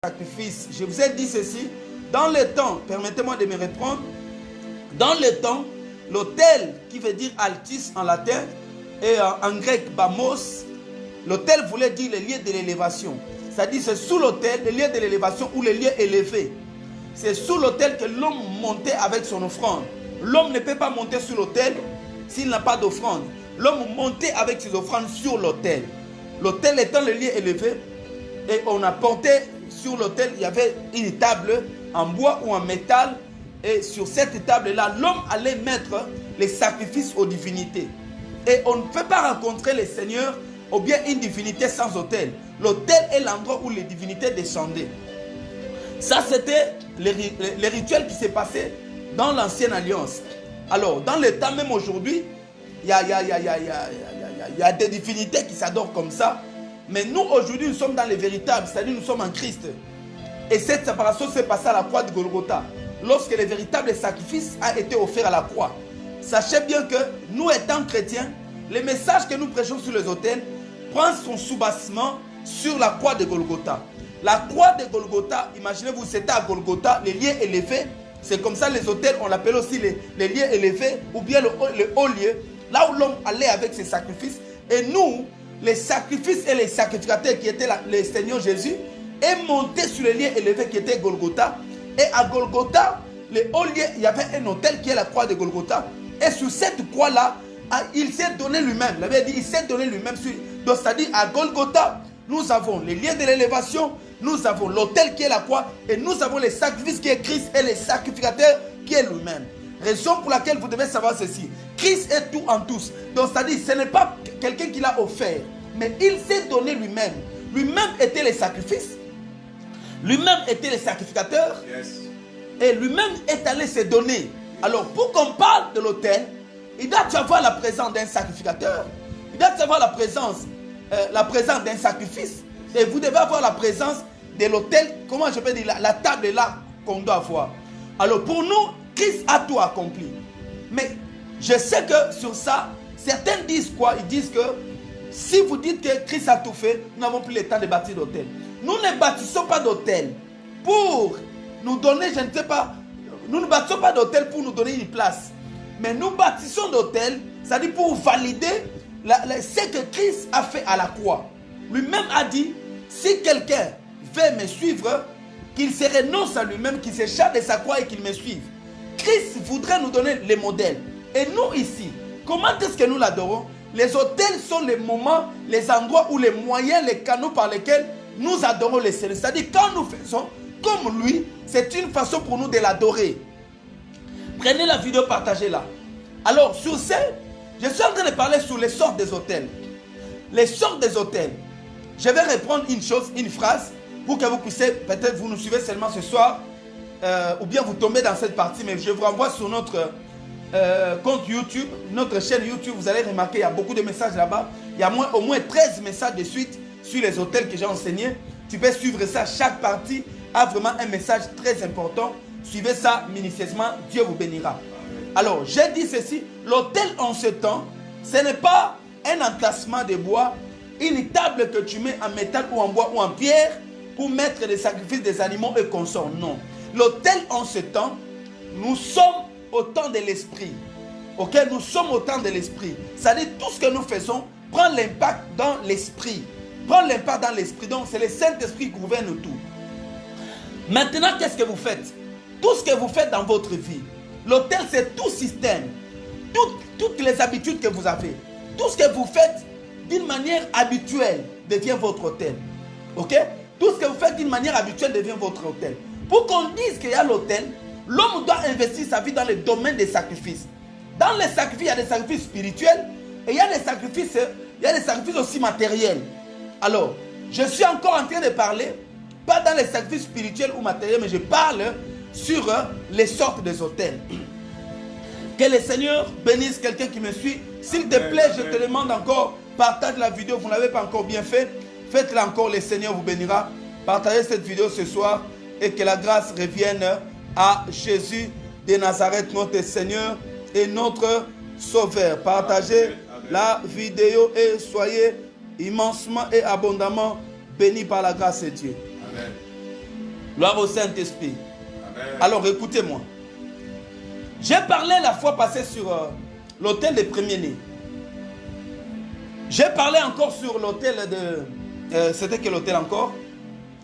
sacrifice. Je vous ai dit ceci. Dans le temps, permettez-moi de me reprendre. Dans le temps, l'autel, qui veut dire altis en latin, et en grec bamos, l'autel voulait dire le lieu de l'élévation. C'est-à-dire c'est sous l'autel, le lieu de l'élévation ou le lieu élevé. C'est sous l'autel que l'homme montait avec son offrande. L'homme ne peut pas monter sur l'autel s'il n'a pas d'offrande. L'homme montait avec ses offrandes sur l'autel. L'autel étant le lieu élevé, et on apportait sur l'autel, il y avait une table en bois ou en métal, et sur cette table-là, l'homme allait mettre les sacrifices aux divinités. Et on ne peut pas rencontrer le Seigneur ou bien une divinité sans autel. L'autel est l'endroit où les divinités descendaient. Ça, c'était les rituels qui s'est passé dans l'ancienne alliance. Alors, dans le temps, même aujourd'hui, il y a des divinités qui s'adorent comme ça. Mais nous, aujourd'hui, nous sommes dans les véritables, c'est-à-dire nous sommes en Christ. Et cette séparation s'est passée à la croix de Golgotha, lorsque le véritable sacrifice a été offert à la croix. Sachez bien que nous, étant chrétiens, les messages que nous prêchons sur les autels prennent son soubassement sur la croix de Golgotha. La croix de Golgotha, imaginez-vous, c'était à Golgotha, les lieux élevés. C'est comme ça les autels, on l'appelle aussi les lieux élevés, ou bien le haut lieu, là où l'homme allait avec ses sacrifices. Et nous, les sacrifices et les sacrificateurs qui étaient là, le Seigneur Jésus, est monté sur les lieux élevés qui étaient Golgotha. Et à Golgotha, le haut lieu, il y avait un autel qui est la croix de Golgotha. Et sur cette croix-là, il s'est donné lui-même. Il avait dit, il s'est donné lui-même. Donc, c'est-à-dire, à Golgotha, nous avons les lieux de l'élévation, nous avons l'autel qui est la croix, et nous avons les sacrifices qui est Christ et les sacrificateurs qui est lui-même. Raison pour laquelle vous devez savoir ceci. Christ est tout en tous. Donc, c'est-à-dire, ce n'est pas quelqu'un qui l'a offert, mais il s'est donné lui-même. Lui-même était les sacrifices. Lui-même était le sacrificateur. Yes. Et lui-même est allé se donner. Alors, pour qu'on parle de l'autel, il doit y avoir la présence d'un sacrificateur. Il doit y avoir la présence d'un sacrifice. Et vous devez avoir la présence de l'autel. Comment je peux dire, la table est là qu'on doit avoir. Alors, pour nous, Christ a tout accompli. Mais je sais que sur ça, certains disent quoi? Ils disent que si vous dites que Christ a tout fait, nous n'avons plus le temps de bâtir d'autel. Nous ne bâtissons pas d'autel pour nous donner, je ne sais pas, nous ne bâtissons pas d'autel pour nous donner une place. Mais nous bâtissons d'autel, c'est-à-dire pour valider ce que Christ a fait à la croix. Lui-même a dit, si quelqu'un veut me suivre, qu'il se renonce à lui-même, qu'il s'échappe de sa croix et qu'il me suive. Christ voudrait nous donner les modèles. Et nous ici, comment est-ce que nous l'adorons? Les autels sont les moments, les endroits où les moyens, les canaux par lesquels nous adorons le Seigneur. C'est-à-dire quand nous faisons comme lui, c'est une façon pour nous de l'adorer. Prenez la vidéo, partagez-la. Alors sur ce, je suis en train de parler sur les sortes des autels. Les sortes des autels. Je vais reprendre une chose, une phrase, pour que vous puissiez, peut-être vous nous suivez seulement ce soir, ou bien vous tombez dans cette partie, mais je vous renvoie sur notre compte YouTube, notre chaîne YouTube. Vous allez remarquer, il y a beaucoup de messages là-bas. Il y a au moins 13 messages de suite sur les autels que j'ai enseignés. Tu peux suivre ça. Chaque partie a vraiment un message très important. Suivez ça minutieusement. Dieu vous bénira. Alors, j'ai dit ceci. L'autel en ce temps, ce n'est pas un entassement de bois, une table que tu mets en métal ou en bois ou en pierre pour mettre les sacrifices des animaux et consorts. Non. L'autel en ce temps, nous sommes au temps de l'esprit. Ok? Nous sommes au temps de l'esprit. C'est-à-dire tout ce que nous faisons prend l'impact dans l'esprit. Prend l'impact dans l'esprit. Donc, c'est le Saint-Esprit qui gouverne tout. Maintenant, qu'est-ce que vous faites? Tout ce que vous faites dans votre vie. L'autel, c'est tout système. Toutes les habitudes que vous avez. Tout ce que vous faites d'une manière habituelle devient votre autel. Ok? Tout ce que vous faites d'une manière habituelle devient votre autel. Pour qu'on dise qu'il y a l'autel, l'homme doit investir sa vie dans le domaine des sacrifices. Dans les sacrifices, il y a des sacrifices spirituels et il y a des sacrifices aussi matériels. Alors, je suis encore en train de parler, pas dans les sacrifices spirituels ou matériels, mais je parle sur les sortes des autels. Que le Seigneur bénisse quelqu'un qui me suit. S'il te plaît, je te demande encore, partage la vidéo, vous ne l'avez pas encore bien fait. Faites-la encore, le Seigneur vous bénira. Partagez cette vidéo ce soir et que la grâce revienne à Jésus de Nazareth, notre Seigneur et notre Sauveur. Partagez la vidéo et soyez immensement et abondamment bénis par la grâce de Dieu. Amen. Gloire au Saint-Esprit. Alors écoutez-moi. J'ai parlé la fois passée sur l'autel des premiers-nés. J'ai parlé encore sur l'autel de... c'était quel hôtel encore?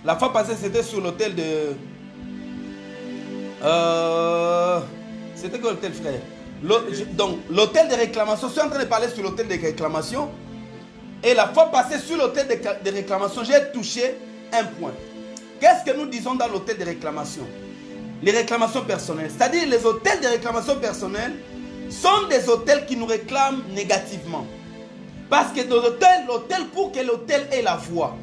La fois passée, c'était sur l'autel de... c'était quel hôtel, frère? Donc, l'hôtel de réclamation. Je suis en train de parler sur l'hôtel de réclamation. Et la fois passée, sur l'hôtel de réclamation, j'ai touché un point. Qu'est-ce que nous disons dans l'hôtel de réclamation? Les réclamations personnelles. C'est-à-dire, les hôtels de réclamation personnelle sont des hôtels qui nous réclament négativement. Parce que dans l'hôtel, pour que l'hôtel ait la voix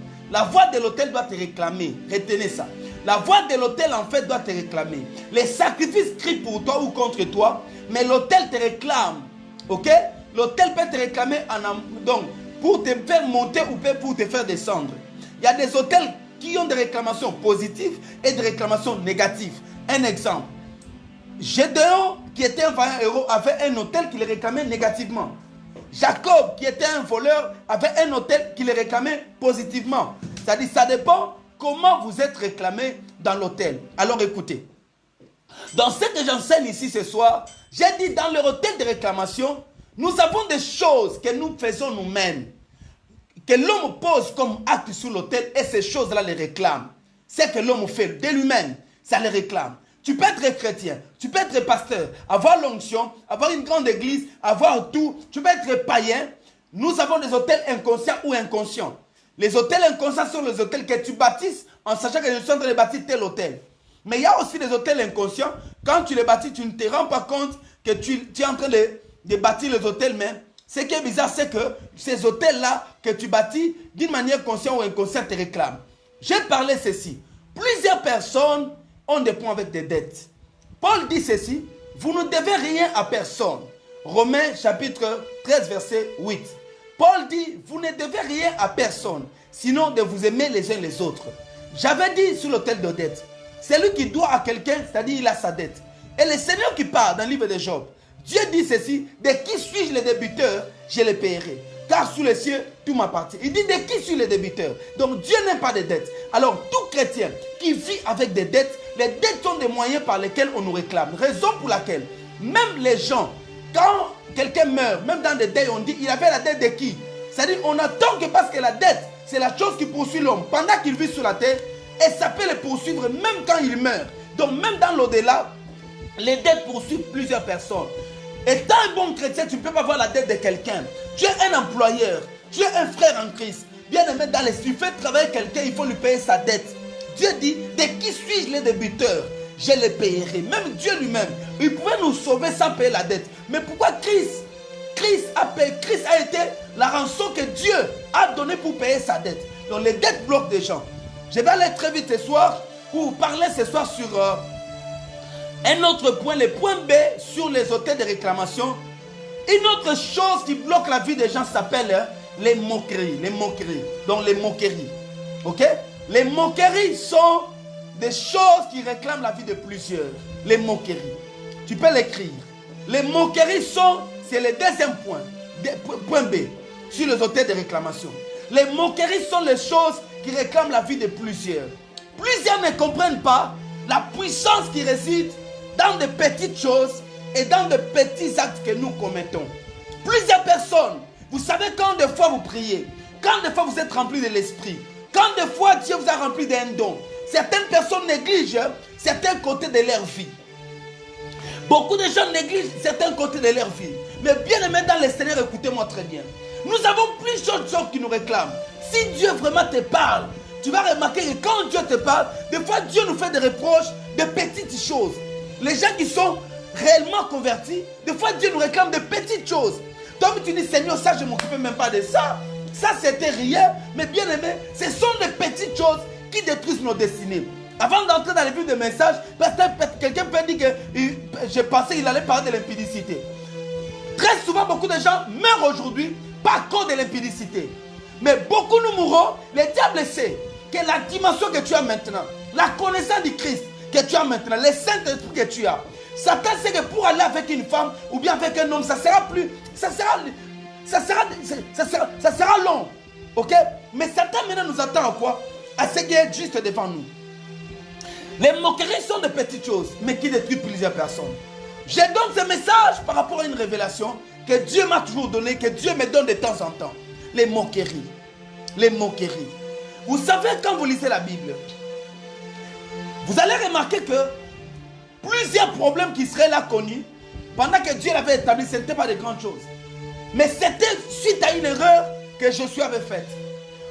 de l'hôtel doit te réclamer. Retenez ça. La voix de l'hôtel, en fait, doit te réclamer. Les sacrifices crient pour toi ou contre toi, mais l'hôtel te réclame. Ok? L'hôtel peut te réclamer donc, pour te faire monter ou pour te faire descendre. Il y a des hôtels qui ont des réclamations positives et des réclamations négatives. Un exemple. Gédéon, qui était un vaillant héros, avait un hôtel qui le réclamait négativement. Jacob, qui était un voleur, avait un hôtel qui le réclamait positivement. C'est-à-dire, ça dépend comment vous êtes réclamé dans l'hôtel. Alors écoutez. Dans ce que j'enseigne ici ce soir, j'ai dit dans le hôtel de réclamation, nous avons des choses que nous faisons nous-mêmes, que l'homme pose comme acte sur l'autel et ces choses-là les réclament. C'est que l'homme fait de lui-même, ça les réclame. Tu peux être chrétien, tu peux être pasteur, avoir l'onction, avoir une grande église, avoir tout. Tu peux être païen. Nous avons des hôtels inconscients ou inconscients. Les hôtels inconscients sont les hôtels que tu bâtisses en sachant que je suis en train de bâtir tel hôtel. Mais il y a aussi des hôtels inconscients. Quand tu les bâtis, tu ne te rends pas compte que tu es en train de bâtir les hôtels même. Ce qui est bizarre, c'est que ces hôtels-là que tu bâtis, d'une manière consciente ou inconsciente, te réclament. J'ai parlé ceci. Plusieurs personnes ont des points avec des dettes. Paul dit ceci, vous ne devez rien à personne. Romains chapitre 13, verset 8. Paul dit, vous ne devez rien à personne, sinon de vous aimer les uns les autres. J'avais dit sur l'autel de dette, celui qui doit à quelqu'un, c'est-à-dire il a sa dette. Et le Seigneur qui parle dans le livre de Job, Dieu dit ceci, de qui suis-je le débiteur, je le paierai. Car sous les cieux, tout m'appartient. Il dit de qui suis le débiteur. Donc Dieu n'aime pas de dettes. Alors tout chrétien qui vit avec des dettes, les dettes sont des moyens par lesquels on nous réclame. Raison pour laquelle, même les gens, quand quelqu'un meurt, même dans des dettes, on dit, il avait la dette de qui? C'est-à-dire, on attend que parce que la dette, c'est la chose qui poursuit l'homme pendant qu'il vit sur la terre, et ça peut le poursuivre même quand il meurt. Donc même dans l'au-delà, les dettes poursuivent plusieurs personnes. Étant un bon chrétien, tu ne peux pas avoir la dette de quelqu'un. Tu es un employeur, tu es un frère en Christ. Bien aimé dans l'esprit, tu fais travailler quelqu'un, il faut lui payer sa dette. Dieu dit, de qui suis-je le débiteur? Je le payerai. Même Dieu lui-même, il pouvait nous sauver sans payer la dette. Mais pourquoi Christ a été la rançon que Dieu a donnée pour payer sa dette. Donc les dettes bloquent des gens. Je vais aller très vite ce soir pour parler ce soir sur un autre point, le point B sur les hôtels de réclamation. Une autre chose qui bloque la vie des gens s'appelle les moqueries. Les moqueries. Donc les moqueries. Ok? Les moqueries sont des choses qui réclament la vie de plusieurs. Les moqueries. Tu peux l'écrire. Les moqueries sont, c'est le deuxième point. Point B. Sur les hôtels de réclamation. Les moqueries sont les choses qui réclament la vie de plusieurs. Plusieurs ne comprennent pas la puissance qui réside dans de petites choses et dans de petits actes que nous commettons. Plusieurs personnes, vous savez quand des fois vous priez, quand des fois vous êtes rempli de l'esprit, quand des fois Dieu vous a rempli d'un don, certaines personnes négligent certains côtés de leur vie. Beaucoup de gens négligent certains côtés de leur vie. Mais bien aimé dans le Seigneur, écoutez-moi très bien. Nous avons plusieurs choses qui nous réclament. Si Dieu vraiment te parle, tu vas remarquer que quand Dieu te parle, des fois Dieu nous fait des reproches de petites choses. Les gens qui sont réellement convertis, des fois Dieu nous réclame de petites choses. Donc tu dis, Seigneur, ça je ne m'occupais même pas de ça. Ça c'était rien. Mais bien aimé, ce sont des petites choses qui détruisent nos destinées. Avant d'entrer dans le vif de message, quelqu'un peut dire que je pensais qu'il allait parler de l'impudicité. Très souvent, beaucoup de gens meurent aujourd'hui par cause de l'impudicité. Mais beaucoup nous mourront. Le diable sait que la dimension que tu as maintenant, la connaissance du Christ que tu as maintenant, le Saint-Esprit que tu as, Satan sait que pour aller avec une femme ou bien avec un homme, ça sera long. Ok? Mais Satan maintenant nous attend à quoi? À ce qui est juste devant nous. Les moqueries sont de petites choses, mais qui détruisent plusieurs personnes. Je donne ce message par rapport à une révélation que Dieu m'a toujours donnée, que Dieu me donne de temps en temps. Les moqueries. Les moqueries. Vous savez, quand vous lisez la Bible, vous allez remarquer que plusieurs problèmes qui seraient là connus, pendant que Dieu l'avait établi, ce n'était pas de grandes choses. Mais c'était suite à une erreur que Josué avait faite.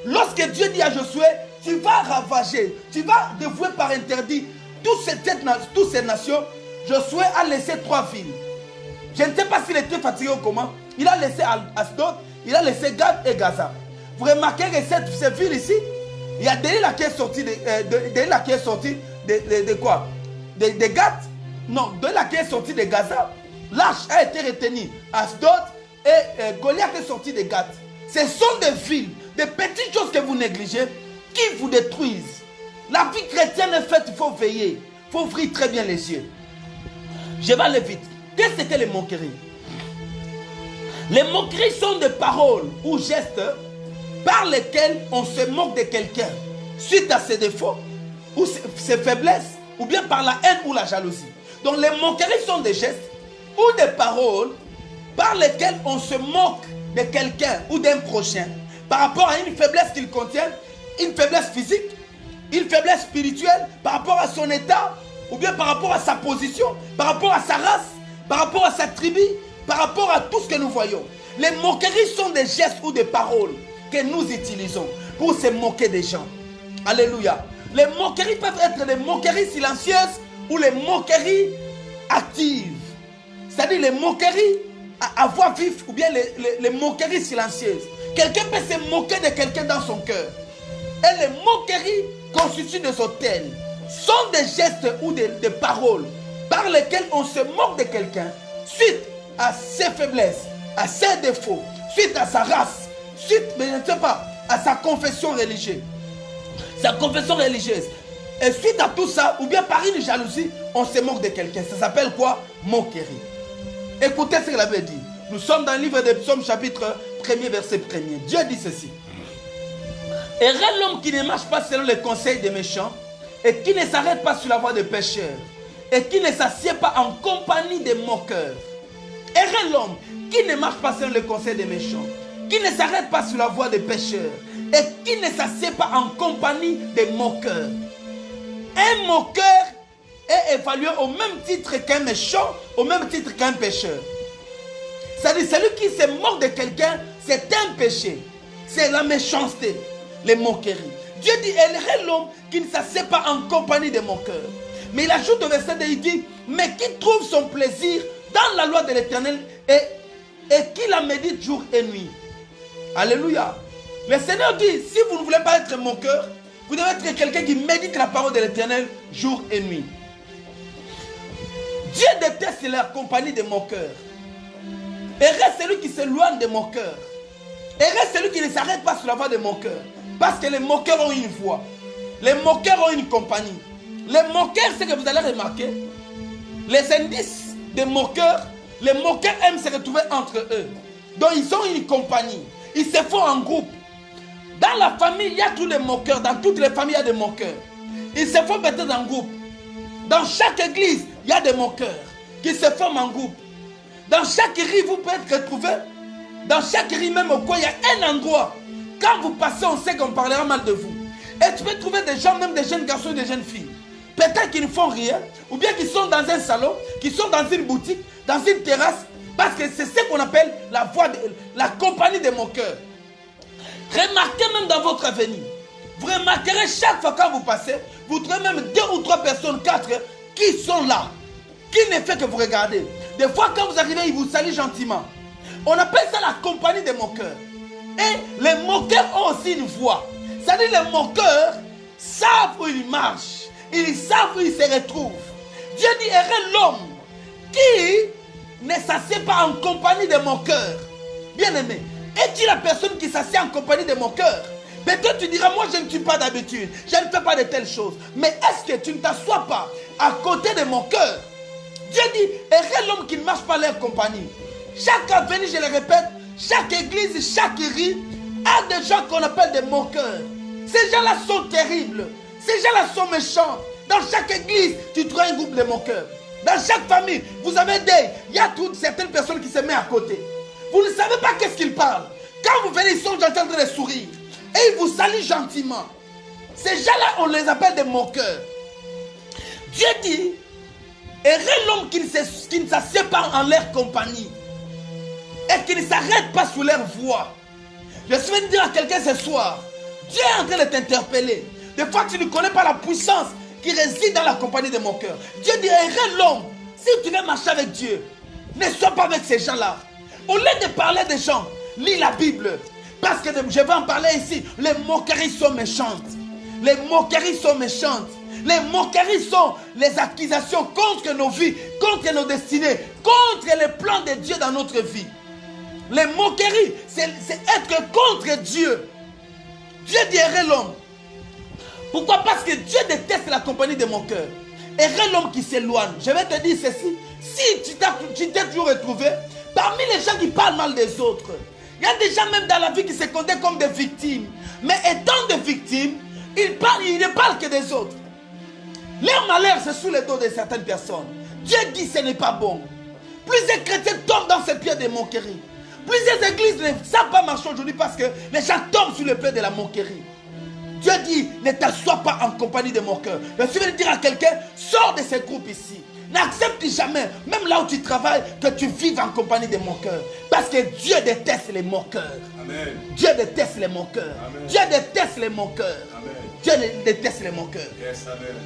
Lorsque Dieu dit à Josué, tu vas ravager, tu vas dévouer par interdit toutes ces nations, Josué a laissé 3 villes. Je ne sais pas s'il était fatigué ou comment. Il a laissé Asdod, il a laissé Gad et Gaza. Vous remarquez que ces villes ici, il y a Delilah qui est sorti de quoi? De Gad. Non, Delilah qui est sorti de Gaza. L'arche a été retenue à Asdod et Goliath est sorti de Gad. Ce sont des villes, des petites choses que vous négligez qui vous détruisent. La vie chrétienne est faite, il faut veiller. Il faut ouvrir très bien les yeux. Je vais aller vite. Qu'est-ce que les moqueries? Les moqueries sont des paroles ou gestes par lesquels on se moque de quelqu'un suite à ses défauts ou ses faiblesses ou bien par la haine ou la jalousie. Donc les moqueries sont des gestes ou des paroles par lesquelles on se moque de quelqu'un ou d'un prochain par rapport à une faiblesse qu'il contient, une faiblesse physique, une faiblesse spirituelle, par rapport à son état, ou bien par rapport à sa position, par rapport à sa race, par rapport à sa tribu, par rapport à tout ce que nous voyons. Les moqueries sont des gestes ou des paroles que nous utilisons pour se moquer des gens. Alléluia. Les moqueries peuvent être des moqueries silencieuses ou les moqueries actives. C'est-à-dire les moqueries à voix vive ou bien les moqueries silencieuses. Quelqu'un peut se moquer de quelqu'un dans son cœur. Et les moqueries constituent des autels. Sont des gestes ou des paroles par lesquelles on se moque de quelqu'un suite à ses faiblesses, à ses défauts, suite à sa race, suite, mais je ne sais pas, à sa confession religieuse. Sa confession religieuse. Et suite à tout ça, ou bien par une jalousie, on se moque de quelqu'un. Ça s'appelle quoi? Moquerie. Écoutez ce qu'il avait dit. Nous sommes dans le livre des Psaumes, chapitre 1er, verset 1er. Dieu dit ceci. Heureux l'homme qui ne marche pas selon les conseils des méchants et qui ne s'arrête pas sur la voie des pécheurs et qui ne s'assied pas en compagnie des moqueurs. Heureux l'homme qui ne marche pas selon les conseils des méchants, qui ne s'arrête pas sur la voie des pécheurs et qui ne s'assied pas en compagnie des moqueurs. Un moqueur est évalué au même titre qu'un méchant, au même titre qu'un pécheur. C'est-à-dire, celui qui se moque de quelqu'un, c'est un péché. C'est la méchanceté, les moqueries. Dieu dit, heureux l'homme qui ne s'assied pas en compagnie des moqueurs. Mais il ajoute au verset 2, il dit, mais qui trouve son plaisir dans la loi de l'Éternel et qui la médite jour et nuit. Alléluia. Le Seigneur dit, si vous ne voulez pas être moqueur, vous devez être quelqu'un qui médite la parole de l'Éternel jour et nuit. Dieu déteste la compagnie des moqueurs. Heureux celui qui s'éloigne des moqueurs. Heureux celui qui ne s'arrête pas sur la voie des moqueurs. Parce que les moqueurs ont une voix. Les moqueurs ont une compagnie. Les moqueurs, c'est que vous allez remarquer, les indices des moqueurs, les moqueurs aiment se retrouver entre eux. Donc ils ont une compagnie. Ils se font en groupe. Dans la famille, il y a tous les moqueurs. Dans toutes les familles, il y a des moqueurs. Ils se font peut-être en groupe. Dans chaque église, il y a des moqueurs qui se forment en groupe. Dans chaque rue, vous pouvez être retrouvé. Dans chaque rue, même au coin, il y a un endroit. Quand vous passez, on sait qu'on parlera mal de vous. Et tu peux trouver des gens, même des jeunes garçons et des jeunes filles. Peut-être qu'ils ne font rien, ou bien qu'ils sont dans un salon, qu'ils sont dans une boutique, dans une terrasse, parce que c'est ce qu'on appelle la compagnie des moqueurs. Remarquez même dans votre avenir. Vous remarquerez chaque fois quand vous passez, vous trouvez même 2 ou 3 personnes, 4, qui sont là. Qui ne fait que vous regarder. Des fois, quand vous arrivez, ils vous saluent gentiment. On appelle ça la compagnie des moqueurs. Et les moqueurs ont aussi une voix. C'est-à-dire les moqueurs savent où ils marchent. Ils savent où ils se retrouvent. Dieu dit, heureux l'homme qui ne s'assied pas en compagnie des moqueurs. Bien-aimé, es-tu la personne qui s'assied en compagnie des moqueurs? Peut-être tu diras, moi je ne suis pas d'habitude, je ne fais pas de telles choses. Mais est-ce que tu ne t'assois pas à côté de moqueurs? Dieu dit, heureux l'homme qui ne marche pas leur compagnie. Chaque avenue, je le répète, chaque église, chaque rue a des gens qu'on appelle des moqueurs. Ces gens-là sont terribles. Ces gens-là sont méchants. Dans chaque église, tu trouves un groupe de moqueurs. Dans chaque famille, vous avez il y a toutes certaines personnes qui se mettent à côté. Vous ne savez pas qu'est-ce qu'ils parlent. Quand vous venez, ils sont en train de sourire. Et ils vous saluent gentiment. Ces gens-là, on les appelle des moqueurs. Dieu dit, heureux l'homme qui ne s'assied pas en leur compagnie et qui ne s'arrête pas sous leur voix. Je suis dire à quelqu'un ce soir, Dieu est en train de t'interpeller. Des fois, tu ne connais pas la puissance qui réside dans la compagnie des moqueurs. Dieu dit, heureux l'homme, si tu veux marcher avec Dieu, ne sois pas avec ces gens-là. Au lieu de parler des gens, lis la Bible. Parce que je vais en parler ici. Les moqueries sont méchantes. Les moqueries sont méchantes. Les moqueries sont les accusations contre nos vies, contre nos destinées, contre les plans de Dieu dans notre vie. Les moqueries, c'est être contre Dieu. Dieu dit heureux l'homme. Pourquoi? Parce que Dieu déteste la compagnie des moqueurs. Heureux l'homme qui s'éloigne. Je vais te dire ceci. Si tu t'es toujours retrouvé parmi les gens qui parlent mal des autres, il y a des gens même dans la vie qui se condamnent comme des victimes. Mais étant des victimes, ils ne parlent que des autres. Leur malheur, c'est sous les dos de certaines personnes. Dieu dit ce n'est pas bon. Plusieurs chrétiens tombent dans ces pieds de moquerie. Plusieurs églises ne savent pas marcher aujourd'hui parce que les gens tombent sous le pied de la moquerie. Dieu dit, ne t'assois pas en compagnie de moqueurs. Je suis venu dire à quelqu'un, sors de ces groupes ici. N'accepte jamais, même là où tu travailles, que tu vives en compagnie des moqueurs. Parce que Dieu déteste les moqueurs. Amen. Dieu déteste les moqueurs. Amen. Dieu déteste les moqueurs. Amen. Dieu déteste les moqueurs. Yes, amen.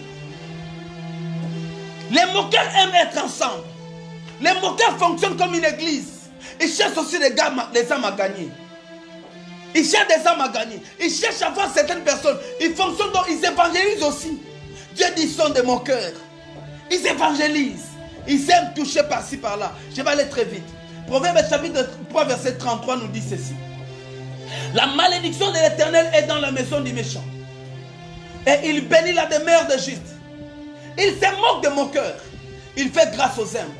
Les moqueurs aiment être ensemble. Les moqueurs fonctionnent comme une église. Ils cherchent aussi des âmes à gagner. Ils cherchent des âmes à gagner. Ils cherchent à voir certaines personnes. Ils fonctionnent, donc ils évangélisent aussi. Dieu dit, ils sont des moqueurs. Ils évangélisent. Ils aiment toucher par-ci, par-là. Je vais aller très vite. Proverbe chapitre 3, verset 33 nous dit ceci. La malédiction de l'Éternel est dans la maison du méchant. Et il bénit la demeure de juste. Il se moque des moqueurs. Il fait grâce aux humbles.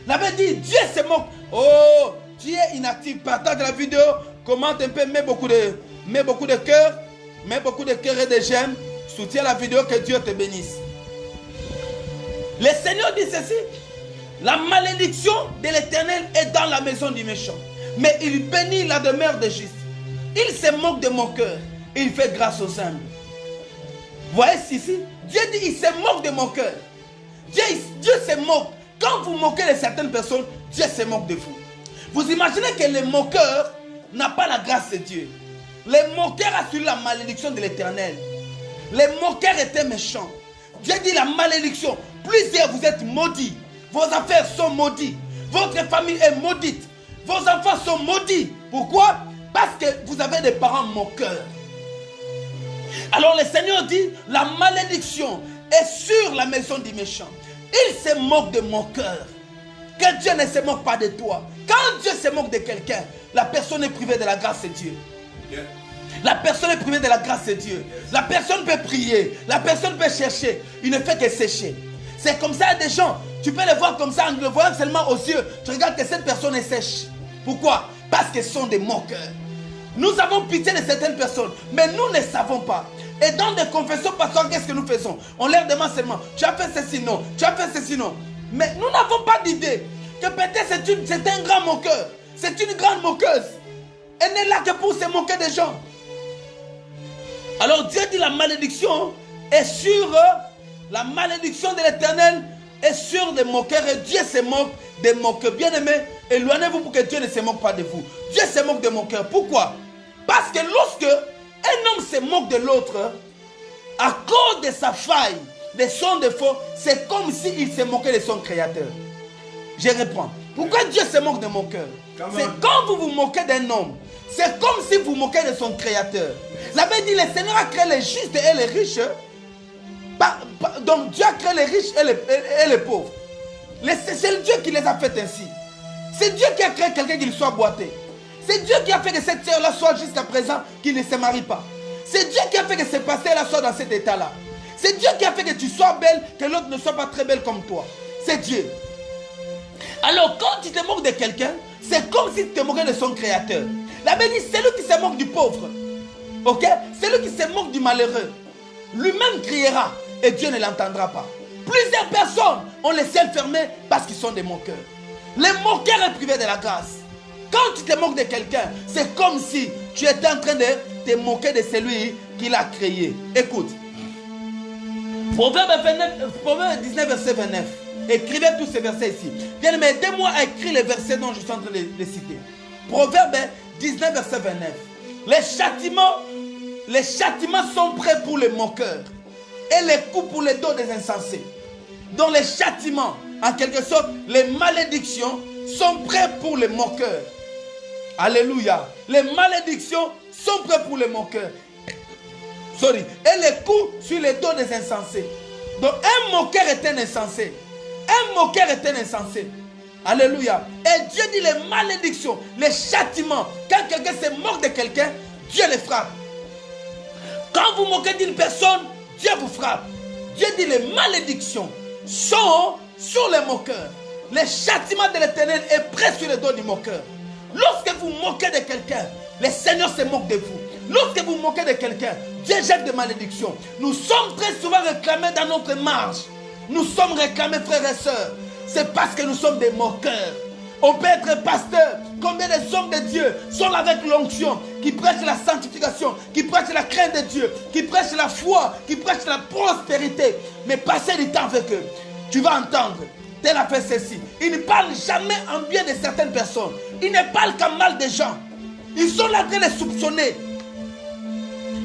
La Bible dit, Dieu se moque. Oh, tu es inactif. Partage la vidéo. Commente un peu. Mets beaucoup de cœur. Mets beaucoup de cœur et de j'aime. Soutiens la vidéo. Que Dieu te bénisse. Le Seigneur dit ceci. La malédiction de l'Éternel est dans la maison du méchant. Mais il bénit la demeure des justes. Il se moque des moqueurs. Il fait grâce aux humbles. Voyez ici. Dieu dit, il se moque des moqueurs. Dieu se moque. Quand vous moquez de certaines personnes, Dieu se moque de vous. Vous imaginez que les moqueurs n'ont pas la grâce de Dieu. Les moqueurs ont suivi la malédiction de l'Éternel. Les moqueurs étaient méchants. Dieu dit la malédiction. Plusieurs vous êtes maudits. Vos affaires sont maudites. Votre famille est maudite. Vos enfants sont maudits. Pourquoi? Parce que vous avez des parents moqueurs. Alors le Seigneur dit, la malédiction est sur la maison du méchant. Il se moque de moqueurs. Que Dieu ne se moque pas de toi. Quand Dieu se moque de quelqu'un, la personne est privée de la grâce de Dieu. La personne est privée de la grâce de Dieu. La personne peut prier. La personne peut chercher. Il ne fait que sécher. C'est comme ça, des gens, tu peux les voir comme ça en le voyant seulement aux yeux. Tu regardes que cette personne est sèche. Pourquoi? Parce qu'elles sont des moqueurs. Nous avons pitié de certaines personnes, mais nous ne savons pas. Et dans des confessions pastorales, qu'est-ce que nous faisons? On leur demande seulement, tu as fait ceci, non. Tu as fait ceci, non. Mais nous n'avons pas d'idée que peut-être c'est un grand moqueur. C'est une grande moqueuse. Elle n'est là que pour se moquer des gens. Alors Dieu dit la malédiction est sur la malédiction de l'Éternel est sur des moqueurs et Dieu se moque des moqueurs. Bien aimés, éloignez-vous pour que Dieu ne se moque pas de vous. Dieu se moque des moqueurs. Pourquoi? Parce que lorsque un homme se moque de l'autre, à cause de sa faille, de son défaut, c'est comme s'il se moquait de son créateur. Je reprends. Pourquoi Dieu se moque de moqueurs? C'est quand vous vous moquez d'un homme, c'est comme si vous moquez de son créateur. La Bible dit, le Seigneur a créé les justes et les riches. Donc Dieu a créé les riches et les pauvres. C'est Dieu qui les a fait ainsi. C'est Dieu qui a créé quelqu'un qui soit boité. C'est Dieu qui a fait que cette sœur-là soit jusqu'à présent qui ne se marie pas. C'est Dieu qui a fait que ce pasteur-là soit dans cet état-là. C'est Dieu qui a fait que tu sois belle, que l'autre ne soit pas très belle comme toi. C'est Dieu. Alors quand tu te moques de quelqu'un, c'est comme si tu te moquais de son créateur. La Bible dit, c'est lui qui se moque du pauvre. Ok? C'est lui qui se moque du malheureux. Lui-même criera. et Dieu ne l'entendra pas. Plusieurs personnes ont les ciels fermés parce qu'ils sont des moqueurs. Les moqueurs est privé de la grâce. Quand tu te moques de quelqu'un, c'est comme si tu étais en train de te moquer de celui qui l'a créé. Écoute. Proverbe 19, verset 29. Écrivez tous ces versets ici. Bien, mais aidez-moi à écrire les versets dont je suis en train de les citer. Proverbe 19, verset 29. Les châtiments sont prêts pour les moqueurs et les coups pour les dos des insensés. Donc les châtiments, en quelque sorte, les malédictions sont prêts pour les moqueurs. Alléluia. Les malédictions sont prêtes pour les moqueurs. Et les coups sur les dos des insensés. Donc un moqueur est un insensé. Un moqueur est un insensé. Alléluia. Et Dieu dit les malédictions, les châtiments. Quand quelqu'un se moque de quelqu'un, Dieu les frappe. Quand vous moquez d'une personne, Dieu vous frappe. Dieu dit les malédictions sont sur les moqueurs. Les châtiments de l'Éternel est prêt sur le dos du moqueur. Lorsque vous moquez de quelqu'un, le Seigneur se moque de vous. Lorsque vous moquez de quelqu'un, Dieu jette des malédictions. Nous sommes très souvent réclamés dans notre marge. Nous sommes réclamés, frères et sœurs. C'est parce que nous sommes des moqueurs. On peut être pasteur. Combien des hommes de Dieu sont avec l'onction, qui prêchent la sanctification, qui prêchent la crainte de Dieu, qui prêchent la foi, qui prêchent la prospérité. Mais passez du temps avec eux. Tu vas entendre. Tel a fait ceci. Il ne parle jamais en bien de certaines personnes. Il ne parle qu'en mal des gens. Ils sont là en train de soupçonner.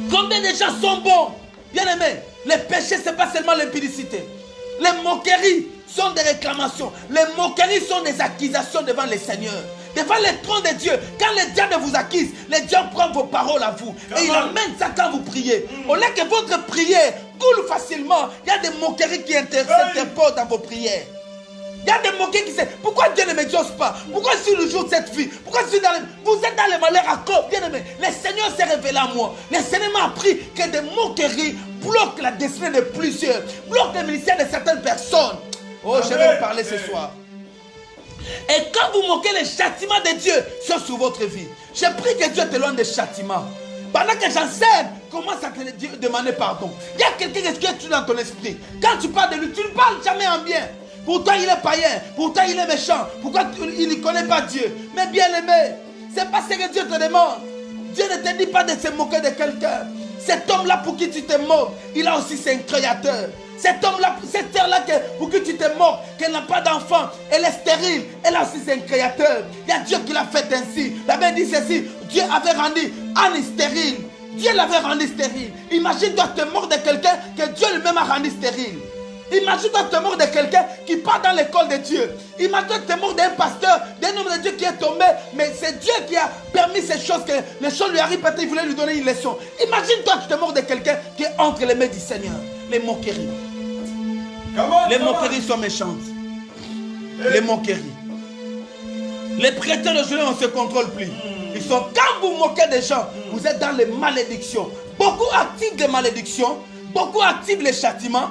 Combien de gens sont bons? Bien aimés, les péchés, ce n'est pas seulement l'impudicité. Les moqueries sont des réclamations. Les moqueries sont des accusations devant le Seigneur. Devant le trône de Dieu. Quand le diable vous accuse, le diable prend vos paroles à vous. Et il amène ça quand vous priez. Au lieu que votre prière coule facilement, il y a des moqueries qui s'interposent dans vos prières. Il y a des moqueries qui disent, pourquoi Dieu ne m'exauce pas? Pourquoi je suis le jour de cette vie? Pourquoi je suis dans vous êtes dans les malheurs à cause, bien aimé. Le Seigneur s'est révélé à moi. Le Seigneur m'a appris que des moqueries bloquent la destinée de plusieurs, bloquent le ministère de certaines personnes. Oh, je vais vous parler ce soir. Et quand vous moquez les châtiments de Dieu sur votre vie, je prie que Dieu t'éloigne des châtiments. Pendant que j'enseigne, commence à te demander pardon. Il y a quelqu'un qui est dans ton esprit. Quand tu parles de lui, tu ne parles jamais en bien. Pourtant il est païen, pourtant il est méchant, pourquoi il ne connaît pas Dieu? Mais bien aimé, c'est pas ce que Dieu te demande. Dieu ne te dit pas de se moquer de quelqu'un. Cet homme-là pour qui tu te moques, il a aussi c'est un créateur. Cet homme-là, cette terre-là pour qui tu te moques, qu'elle n'a pas d'enfant, elle est stérile, elle a aussi c'est un créateur. Il y a Dieu qui l'a fait ainsi. La Bible dit ceci, Dieu avait rendu Anne stérile. Dieu l'avait rendu stérile. Imagine-toi te moquer de quelqu'un que Dieu lui-même a rendu stérile. Imagine-toi te moquer de quelqu'un qui part dans l'école de Dieu. Imagine-toi te moquer d'un pasteur, d'un homme de Dieu qui est tombé, mais c'est Dieu qui a permis ces choses, que les choses lui arrivent, peut-être il voulait lui donner une leçon. Imagine-toi que tu te moques de quelqu'un qui est entre les mains du Seigneur. Les moqueries. Les moqueries sont méchantes. Les moqueries. Les chrétiens d'aujourd'hui, on ne se contrôle plus. Ils sont, quand vous moquez des gens, vous êtes dans les malédictions. Beaucoup activent des malédictions, beaucoup activent les châtiments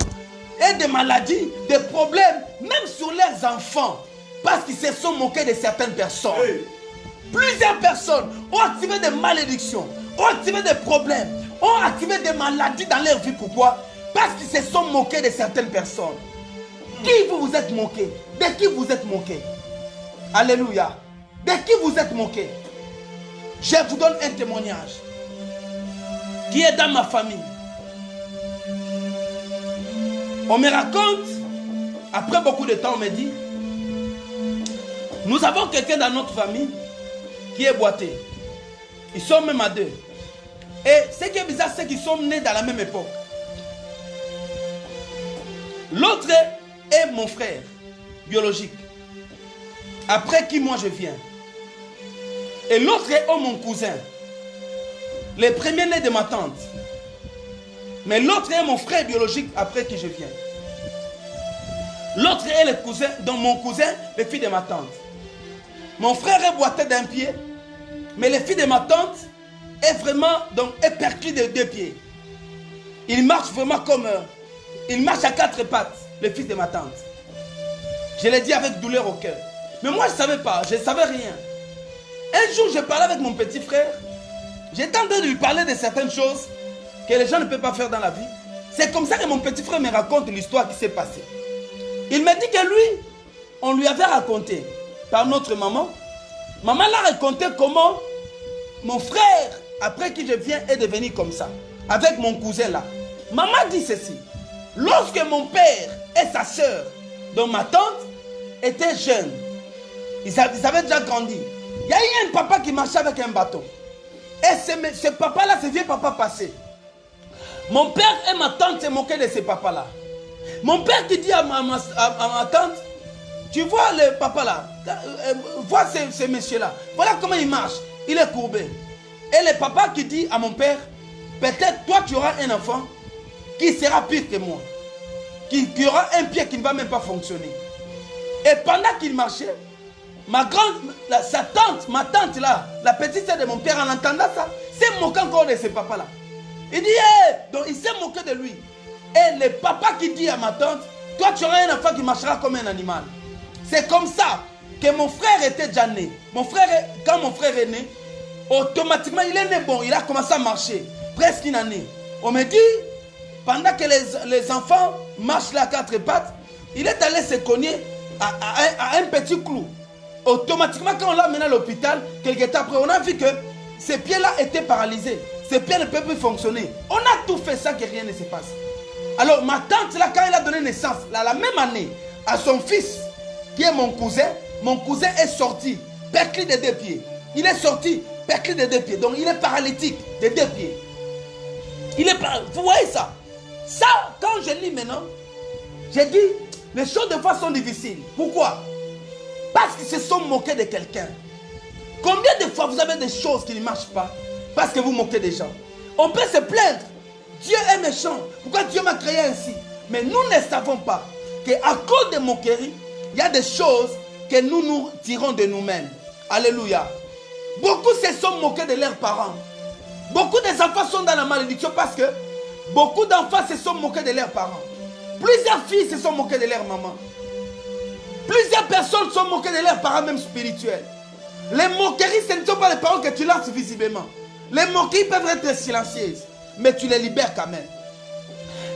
et des maladies, des problèmes, même sur leurs enfants, parce qu'ils se sont moqués de certaines personnes. Plusieurs personnes ont activé des malédictions, ont activé des problèmes, ont activé des maladies dans leur vie. Pourquoi? Parce qu'ils se sont moqués de certaines personnes. Qui vous êtes moqué? De qui vous êtes moqué? Alléluia. De qui vous êtes moqué? Je vous donne un témoignage qui est dans ma famille. On me raconte, après beaucoup de temps, on me dit, nous avons quelqu'un dans notre famille qui est boité. Ils sont même à deux. Et ce qui est bizarre, c'est qu'ils sont nés dans la même époque. L'autre est mon frère biologique, après qui moi je viens. Et l'autre est mon cousin, le premier né de ma tante. Mais l'autre est mon frère biologique, après qui je viens. L'autre est le cousin, donc mon cousin, le fils de ma tante. Mon frère est boité d'un pied, mais le fils de ma tante est vraiment, donc, est perclus de deux pieds. Il marche vraiment comme... il marche à quatre pattes, le fils de ma tante. Je l'ai dit avec douleur au cœur. Mais moi, je ne savais pas, je ne savais rien. Un jour, je parlais avec mon petit frère. J'étais en train de lui parler de certaines choses que les gens ne peuvent pas faire dans la vie. C'est comme ça que mon petit frère me raconte l'histoire qui s'est passée. Il me dit que lui, on lui avait raconté par notre maman. Maman l'a raconté comment mon frère, après qui je viens, est devenu comme ça. Avec mon cousin là. Maman dit ceci. Lorsque mon père et sa soeur, donc ma tante, étaient jeunes, ils avaient déjà grandi. Il y a eu un papa qui marchait avec un bâton. Et ce papa-là, ce vieux papa passé. Mon père et ma tante se moquaient de ce papa-là. Mon père qui dit à ma tante, tu vois le papa là, vois ce monsieur-là, voilà comment il marche, il est courbé. Et le papa qui dit à mon père, peut-être toi tu auras un enfant qui sera pire que moi, qui aura un pied qui ne va même pas fonctionner. Et pendant qu'il marchait, ma tante là, la petite sœur de mon père, en entendant ça, s'est moquée encore de ce papa là. Il dit, hey! Donc il s'est moqué de lui. Et le papa qui dit à ma tante, toi tu auras un enfant qui marchera comme un animal. C'est comme ça que mon frère était déjà né. Quand mon frère est né, automatiquement il est né bon, il a commencé à marcher. Presque une année. On me dit, pendant que les enfants marchent là à quatre pattes, il est allé se cogner à un petit clou. Automatiquement quand on l'a mené à l'hôpital, quelques temps après, on a vu que ses pieds-là étaient paralysés. Ses pieds ne peuvent plus fonctionner. On a tout fait ça que rien ne se passe. Alors ma tante là, quand elle a donné naissance, là, la même année, à son fils, qui est mon cousin est sorti, perclé des deux pieds. Il est sorti, perclé des deux pieds. Donc il est paralytique des deux pieds. Vous voyez ça? Ça, quand je lis maintenant, j'ai dit, les choses de fois sont difficiles. Pourquoi? Parce qu'ils se sont moqués de quelqu'un. Combien de fois vous avez des choses qui ne marchent pas parce que vous moquez des gens? On peut se plaindre. Dieu est méchant. Pourquoi Dieu m'a créé ainsi? Mais nous ne savons pas qu'à cause de moqueries, il y a des choses que nous tirons de nous-mêmes. Alléluia. Beaucoup se sont moqués de leurs parents. Beaucoup des enfants sont dans la malédiction parce que beaucoup d'enfants se sont moqués de leurs parents. Plusieurs filles se sont moquées de leur maman. Plusieurs personnes sont moquées de leurs parents, même spirituels. Les moqueries, ce ne sont pas les paroles que tu lances visiblement. Les moqueries peuvent être silencieuses, mais tu les libères quand même.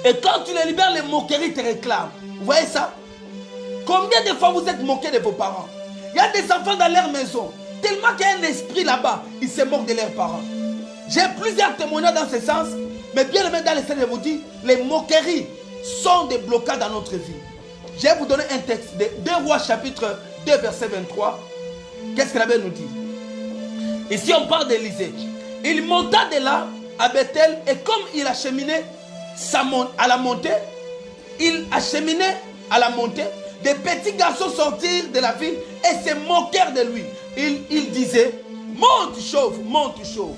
Et quand tu les libères, les moqueries te réclament. Vous voyez ça? Combien de fois vous êtes moqués de vos parents? Il y a des enfants dans leur maison. Tellement qu'il y a un esprit là-bas, ils se moquent de leurs parents. J'ai plusieurs témoignages dans ce sens, mais bien aimé dans les scènes, je vous dis, les moqueries sont des blocages dans notre vie. Je vais vous donner un texte de 2 Rois chapitre 2 verset 23. Qu'est-ce que la Bible nous dit? Ici on parle d'Élisée. Il monta de là à Bethel et comme il acheminait à la montée, des petits garçons sortirent de la ville et se moquèrent de lui. Il disait, monte chauve, monte chauve.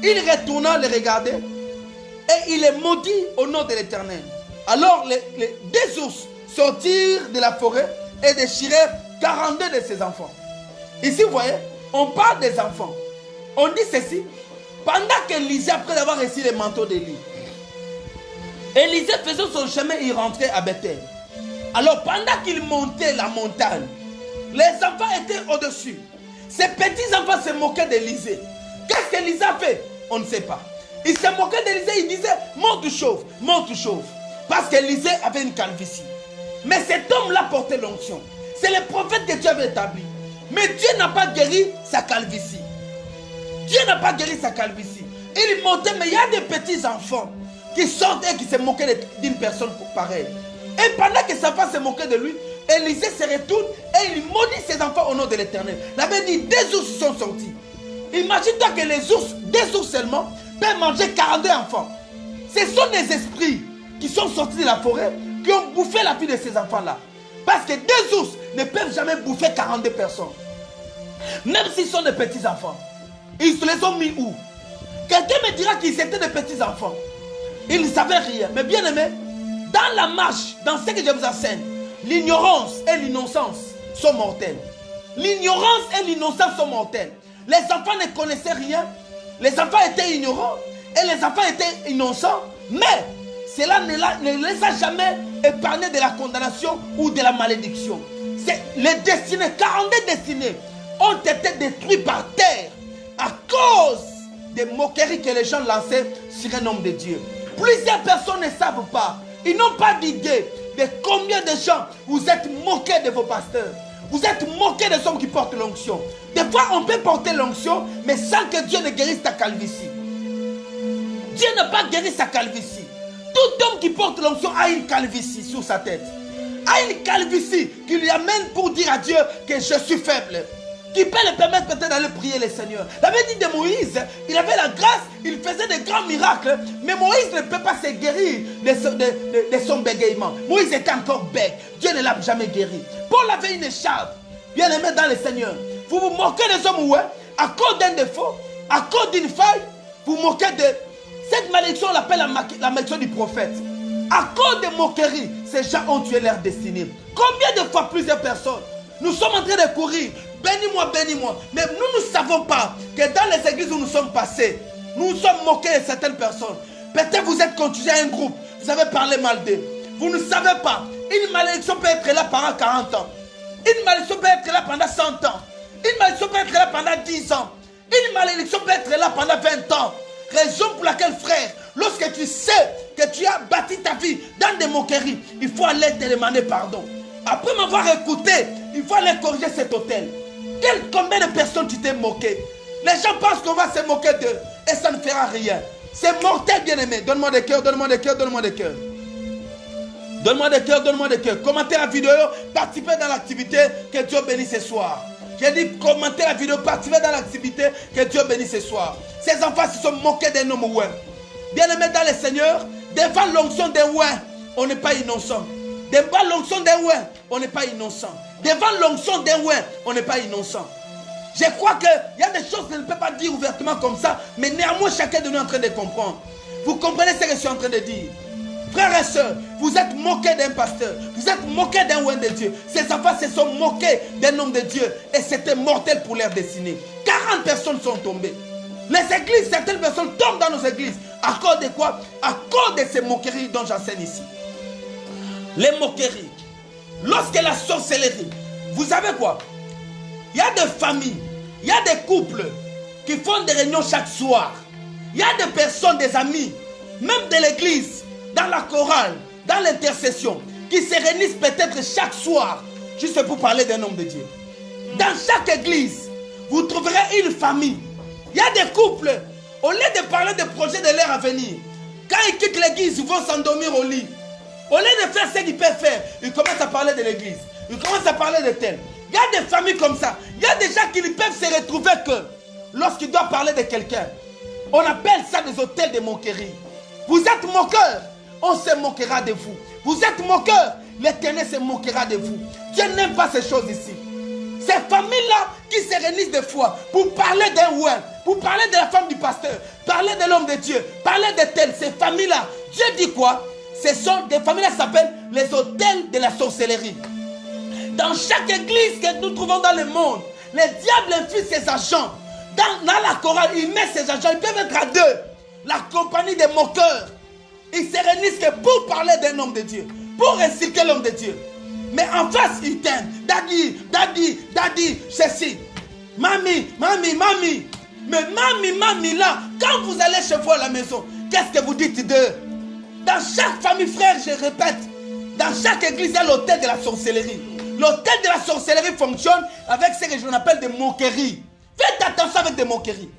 Il retourna les regarder et il les maudit au nom de l'Éternel. Alors les 2 ours sortirent de la forêt et déchirèrent 42 de ses enfants. Ici, vous voyez, on parle des enfants. On dit ceci, pendant qu'Élisée, après avoir reçu les manteaux d'Élie, Élisée faisait son chemin, il rentrait à Bethel. Alors, pendant qu'il montait la montagne, les enfants étaient au-dessus. Ces petits enfants se moquaient d'Élisée. Qu'est-ce qu'Élisée a fait? On ne sait pas. Il se moquait d'Élisée, il disait, monte chauve, monte chauve. Parce qu'Élisée avait une calvitie. Mais cet homme-là portait l'onction. C'est le prophète que Dieu avait établi. Mais Dieu n'a pas guéri sa calvitie. Dieu n'a pas guéri sa calvitie. Il montait, mais il y a des petits enfants qui sortent et qui se moquaient d'une personne pareille. Et pendant que sa femme se moquait de lui, Élisée se retourne et il maudit ses enfants au nom de l'Éternel. La Bible dit, 2 ours sont sortis. Imagine-toi que les ours, 2 ours seulement, peuvent manger 42 enfants. Ce sont des esprits qui sont sortis de la forêt, qui ont bouffé la vie de ces enfants-là. Parce que 2 ours ne peuvent jamais bouffer 42 personnes. Même s'ils sont des petits enfants. Ils se les ont mis où? Quelqu'un me dira qu'ils étaient des petits enfants. Ils ne savaient rien. Mais bien aimé, dans la marche, dans ce que je vous enseigne, l'ignorance et l'innocence sont mortelles. L'ignorance et l'innocence sont mortelles. Les enfants ne connaissaient rien. Les enfants étaient ignorants. Et les enfants étaient innocents. Mais cela ne les a jamais épargnés de la condamnation ou de la malédiction. Les destinées, 42 destinées, ont été détruites par terre à cause des moqueries que les gens lançaient sur un homme de Dieu. plusieurs personnes ne savent pas. Ils n'ont pas d'idée de combien de gens vous êtes moqués de vos pasteurs. Vous êtes moqués des hommes qui portent l'onction. Des fois, on peut porter l'onction, mais sans que Dieu ne guérisse ta calvitie. Dieu n'a pas guéri sa calvitie. Tout homme qui porte l'onction a une calvitie sur sa tête. A une calvitie qui lui amène pour dire à Dieu que je suis faible. Qui peut le permettre peut-être d'aller prier le Seigneur. Il avait dit de Moïse, il avait la grâce, il faisait des grands miracles, mais Moïse ne peut pas se guérir de son bégaiement. Moïse était encore bègue. Dieu ne l'a jamais guéri. Paul avait une écharpe, bien aimé dans le Seigneur. Vous vous moquez des hommes, ouais, à cause d'un défaut, à cause d'une faille, vous moquez de... Cette malédiction, on l'appelle la malédiction du prophète. À cause des moqueries, ces gens ont tué leur destinée. Combien de fois plusieurs personnes, nous sommes en train de courir, bénis-moi, bénis-moi. Mais nous ne savons pas que dans les églises où nous sommes passés, nous nous sommes moqués de certaines personnes. Peut-être vous êtes constitué à un groupe, vous avez parlé mal d'eux. Vous ne savez pas, une malédiction peut être là pendant 40 ans. Une malédiction peut être là pendant 100 ans. Une malédiction peut être là pendant 10 ans. Une malédiction peut être là pendant 20 ans. Raison pour laquelle, frère, lorsque tu sais que tu as bâti ta vie dans des moqueries, il faut aller te demander pardon. Après m'avoir écouté, il faut aller corriger cet hôtel. Combien de personnes tu t'es moqué? Les gens pensent qu'on va se moquer d'eux et ça ne fera rien. C'est mortel, bien-aimé. Donne-moi des cœurs, donne-moi des cœurs, donne-moi des cœurs. Donne-moi des cœurs, donne-moi des cœurs. Commentez la vidéo, participez dans l'activité, que Dieu bénisse ce soir. J'ai dit commentez la vidéo, participez dans l'activité, que Dieu bénisse ce soir. Ces enfants se sont moqués d'un homme ouin. Bien-aimé dans le Seigneur, devant l'onction d'un ouin, on n'est pas innocent. Devant l'onction d'un ouin, on n'est pas innocent. Devant l'onction d'un ouin, on n'est pas innocent. Je crois qu'il y a des choses que je ne peux pas dire ouvertement comme ça, mais néanmoins chacun de nous est en train de comprendre. Vous comprenez ce que je suis en train de dire? Frères et sœurs, vous êtes moqués d'un pasteur, vous êtes moqués d'un ouin de Dieu. Ces enfants se sont moqués d'un homme de Dieu et c'était mortel pour leur destinée. 40 personnes sont tombées. Les églises, certaines personnes tombent dans nos églises. À cause de quoi? À cause de ces moqueries dont j'enseigne ici. Les moqueries. Lorsque la sorcellerie, vous savez quoi? Il y a des familles, il y a des couples qui font des réunions chaque soir. Il y a des personnes, des amis, même de l'église, dans la chorale, dans l'intercession, qui se réunissent peut-être chaque soir, juste pour parler d'un homme de Dieu. Dans chaque église, vous trouverez une famille. Il y a des couples, au lieu de parler des projets de leur avenir, quand ils quittent l'église, ils vont s'endormir au lit. Au lieu de faire ce qu'ils peuvent faire, ils commencent à parler de l'église. Ils commencent à parler de tel. Il y a des familles comme ça. Il y a des gens qui ne peuvent se retrouver que lorsqu'ils doivent parler de quelqu'un. On appelle ça des hôtels de moquerie. Vous êtes moqueurs, on se moquera de vous. Vous êtes moqueurs, l'Éternel se moquera de vous. Dieu n'aime pas ces choses ici. Ces familles-là qui se réunissent des fois pour parler d'un ouin, pour parler de la femme du pasteur, parler de l'homme de Dieu, parler de tel, ces familles-là, Dieu dit quoi? Ce sont des familles qui s'appellent les hôtels de la sorcellerie. Dans chaque église que nous trouvons dans le monde, le diable infuse ses agents. Dans la chorale, il met ses agents, ils peuvent être à deux. La compagnie des moqueurs. Ils se réunissent que pour parler d'un homme de Dieu, pour insulter l'homme de Dieu. Mais en face, ils t'aiment. Daddy, daddy, daddy, ceci. Mami, mami, mami. Mais mami, mami, là, quand vous allez chez vous à la maison, qu'est-ce que vous dites d'eux? Dans chaque famille, frère, je répète, dans chaque église, il y a l'hôtel de la sorcellerie. L'hôtel de la sorcellerie fonctionne avec ce que je appelle des moqueries. Faites attention avec des moqueries.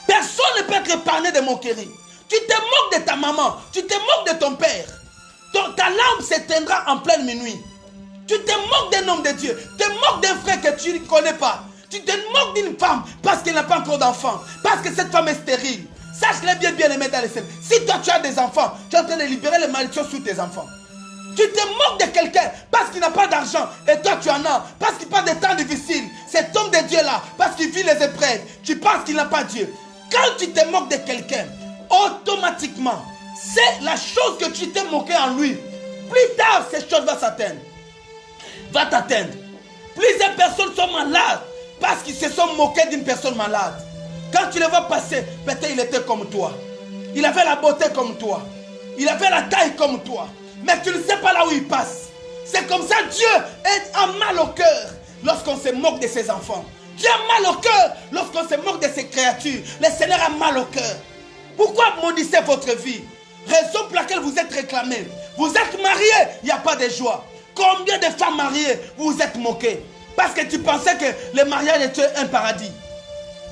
Personne ne peut être épargné des moqueries. Tu te moques de ta maman, tu te moques de ton père. Ta lampe s'éteindra en pleine minuit. Tu te moques d'un homme de Dieu, tu te moques d'un frère que tu ne connais pas. Tu te moques d'une femme parce qu'elle n'a pas encore d'enfant, parce que cette femme est stérile. Sache-le bien, bien aimé dans les scènes. Si toi tu as des enfants, tu es en train de libérer les malédictions sur tes enfants. Tu te moques de quelqu'un parce qu'il n'a pas d'argent et toi tu en as, parce qu'il passe des temps difficiles. Cet homme de Dieu là, parce qu'il vit les épreuves, tu penses qu'il n'a pas Dieu. Quand tu te moques de quelqu'un, automatiquement, c'est la chose que tu t'es moqué en lui. Plus tard, cette chose va s'atteindre. Va t'atteindre. Plusieurs personnes sont malades parce qu'ils se sont moqués d'une personne malade. Quand tu le vois passer, peut-être il était comme toi. Il avait la beauté comme toi. Il avait la taille comme toi. Mais tu ne sais pas là où il passe. C'est comme ça, Dieu a mal au cœur lorsqu'on se moque de ses enfants. Dieu a mal au cœur lorsqu'on se moque de ses créatures. Le Seigneur a mal au cœur. Pourquoi maudissez votre vie? Raison pour laquelle vous êtes réclamés. Vous êtes mariés, il n'y a pas de joie. Combien de femmes mariées vous vous êtes moquées? Parce que tu pensais que le mariage était un paradis.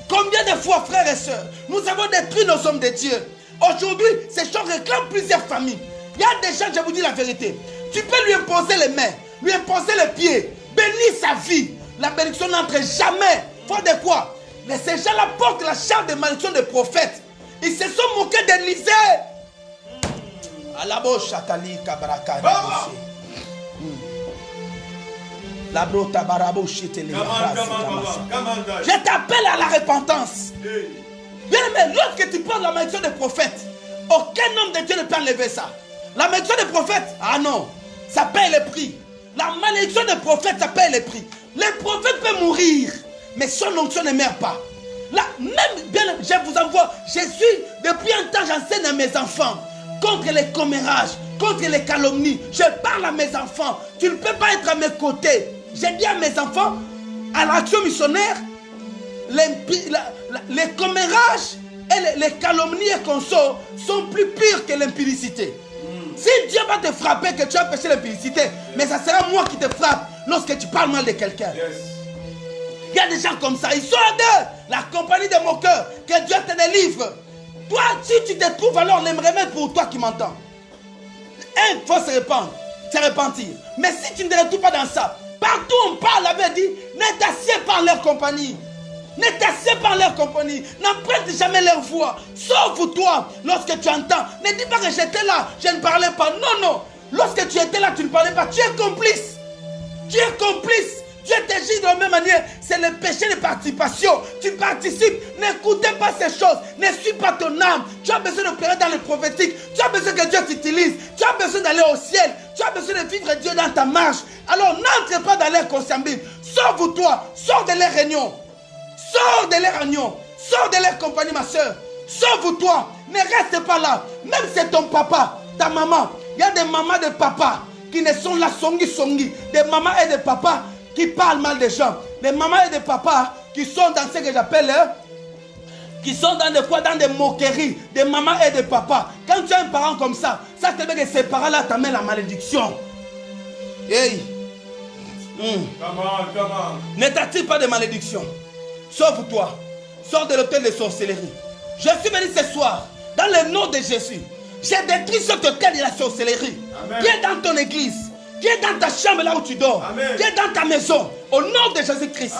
Combien de fois, frères et sœurs, nous avons détruit nos hommes de Dieu. Aujourd'hui, ces gens réclament plusieurs familles. Il y a des gens, je vous dis la vérité, tu peux lui imposer les mains, lui imposer les pieds, bénir sa vie. La bénédiction n'entre jamais. Faut de quoi? Ces gens-là portent la charge de malédiction des prophètes. Ils se sont moqués d'Élisée. Je t'appelle à la repentance. Bien aimé, lorsque tu parles de la malédiction des prophètes, aucun homme de Dieu ne peut enlever ça. La malédiction des prophètes, ah non, ça paye le prix. La malédiction des prophètes, ça paye le prix. Les prophètes peuvent mourir, mais son onction ne meurt pas. Là, même, bien, je vous envoie, je suis, depuis un temps, j'enseigne à mes enfants contre les commérages, contre les calomnies. Je parle à mes enfants. Tu ne peux pas être à mes côtés. J'ai dit à mes enfants, à l'action missionnaire, les commérages et les calomnies et consorts sont plus pires que l'impudicité. Si Dieu va te frapper, que tu as péché l'impudicité, mais ça sera moi qui te frappe lorsque tu parles mal de quelqu'un. Il y a des gens comme ça, ils sont à deux. La compagnie de moqueurs, que Dieu te délivre. Toi, si tu te trouves, alors on aimerait même pour toi qui m'entends. Il faut se repentir. Mais si tu ne te retrouves pas dans ça, partout on parle, avait dit, ne t'assieds pas en leur compagnie. Ne t'assieds pas en leur compagnie. N'emprunte jamais leur voix. Sauve-toi lorsque tu entends. Ne dis pas que j'étais là, je ne parlais pas. Non, non. Lorsque tu étais là, tu ne parlais pas. Tu es complice. Tu es complice. Dieu te dit de la même manière, c'est le péché de participation. Tu participes, n'écoutez pas ces choses, ne suis pas ton âme. Tu as besoin d'opérer dans le prophétique, tu as besoin que Dieu t'utilise, tu as besoin d'aller au ciel, tu as besoin de vivre Dieu dans ta marche. Alors n'entre pas dans leur conciliabule, sauve-toi, sors de leurs réunions, sors de leurs réunions, sors de leur compagnie ma soeur, sauve-toi, ne reste pas là. Même si c'est ton papa, ta maman, il y a des mamans de papa qui ne sont là songi, des mamans et des papas qui parlent mal des gens, des mamans et des papas qui sont dans ce que j'appelle, qui sont dans des quoi, dans des moqueries, des mamans et des papas. Quand tu as un parent comme ça te dit que ces parents-là t'amènent la malédiction. Hey. Come on. Ne t'attire pas de malédiction. Sauve-toi. Sors de l'hôtel de sorcellerie. Je suis venu ce soir, dans le nom de Jésus. J'ai détruit cet hôtel de la sorcellerie. Qui est dans ton église, qui est dans ta chambre là où tu dors, Amen. qui est dans ta maison, au nom de Jésus-Christ.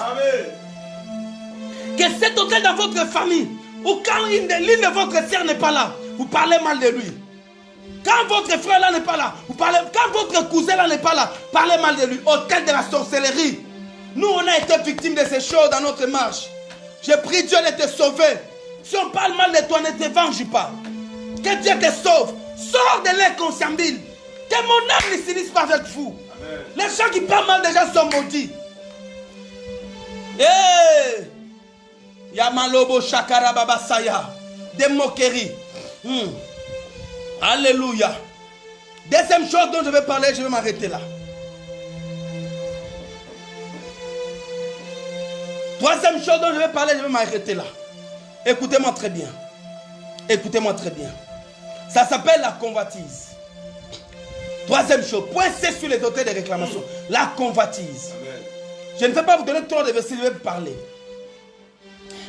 Que cet hôtel dans votre famille, ou quand l'une de votre sœurs n'est pas là, vous parlez mal de lui. Quand votre frère là n'est pas là, vous parlez, quand votre cousin là n'est pas là, parlez mal de lui. Hôtel de la sorcellerie. Nous, on a été victimes de ces choses dans notre marche. Je prie Dieu de te sauver. Si on parle mal de toi, ne te venge pas. Que Dieu te sauve. Sors de l'inconsciable. Que mon âme ne s'unisse pas avec vous. Amen. Les gens qui parlent mal des gens sont maudits. Hey! Yamalobo Shakara Baba Saya. Des moqueries. Alléluia. Deuxième chose dont je vais parler, je vais m'arrêter là. Troisième chose dont je vais parler, je vais m'arrêter là. Écoutez-moi très bien. Écoutez-moi très bien. Ça s'appelle la convoitise. Troisième chose, point C sur les auteurs de réclamation. La convoitise. Amen. Je ne vais pas vous donner trop de versets, je vais vous parler.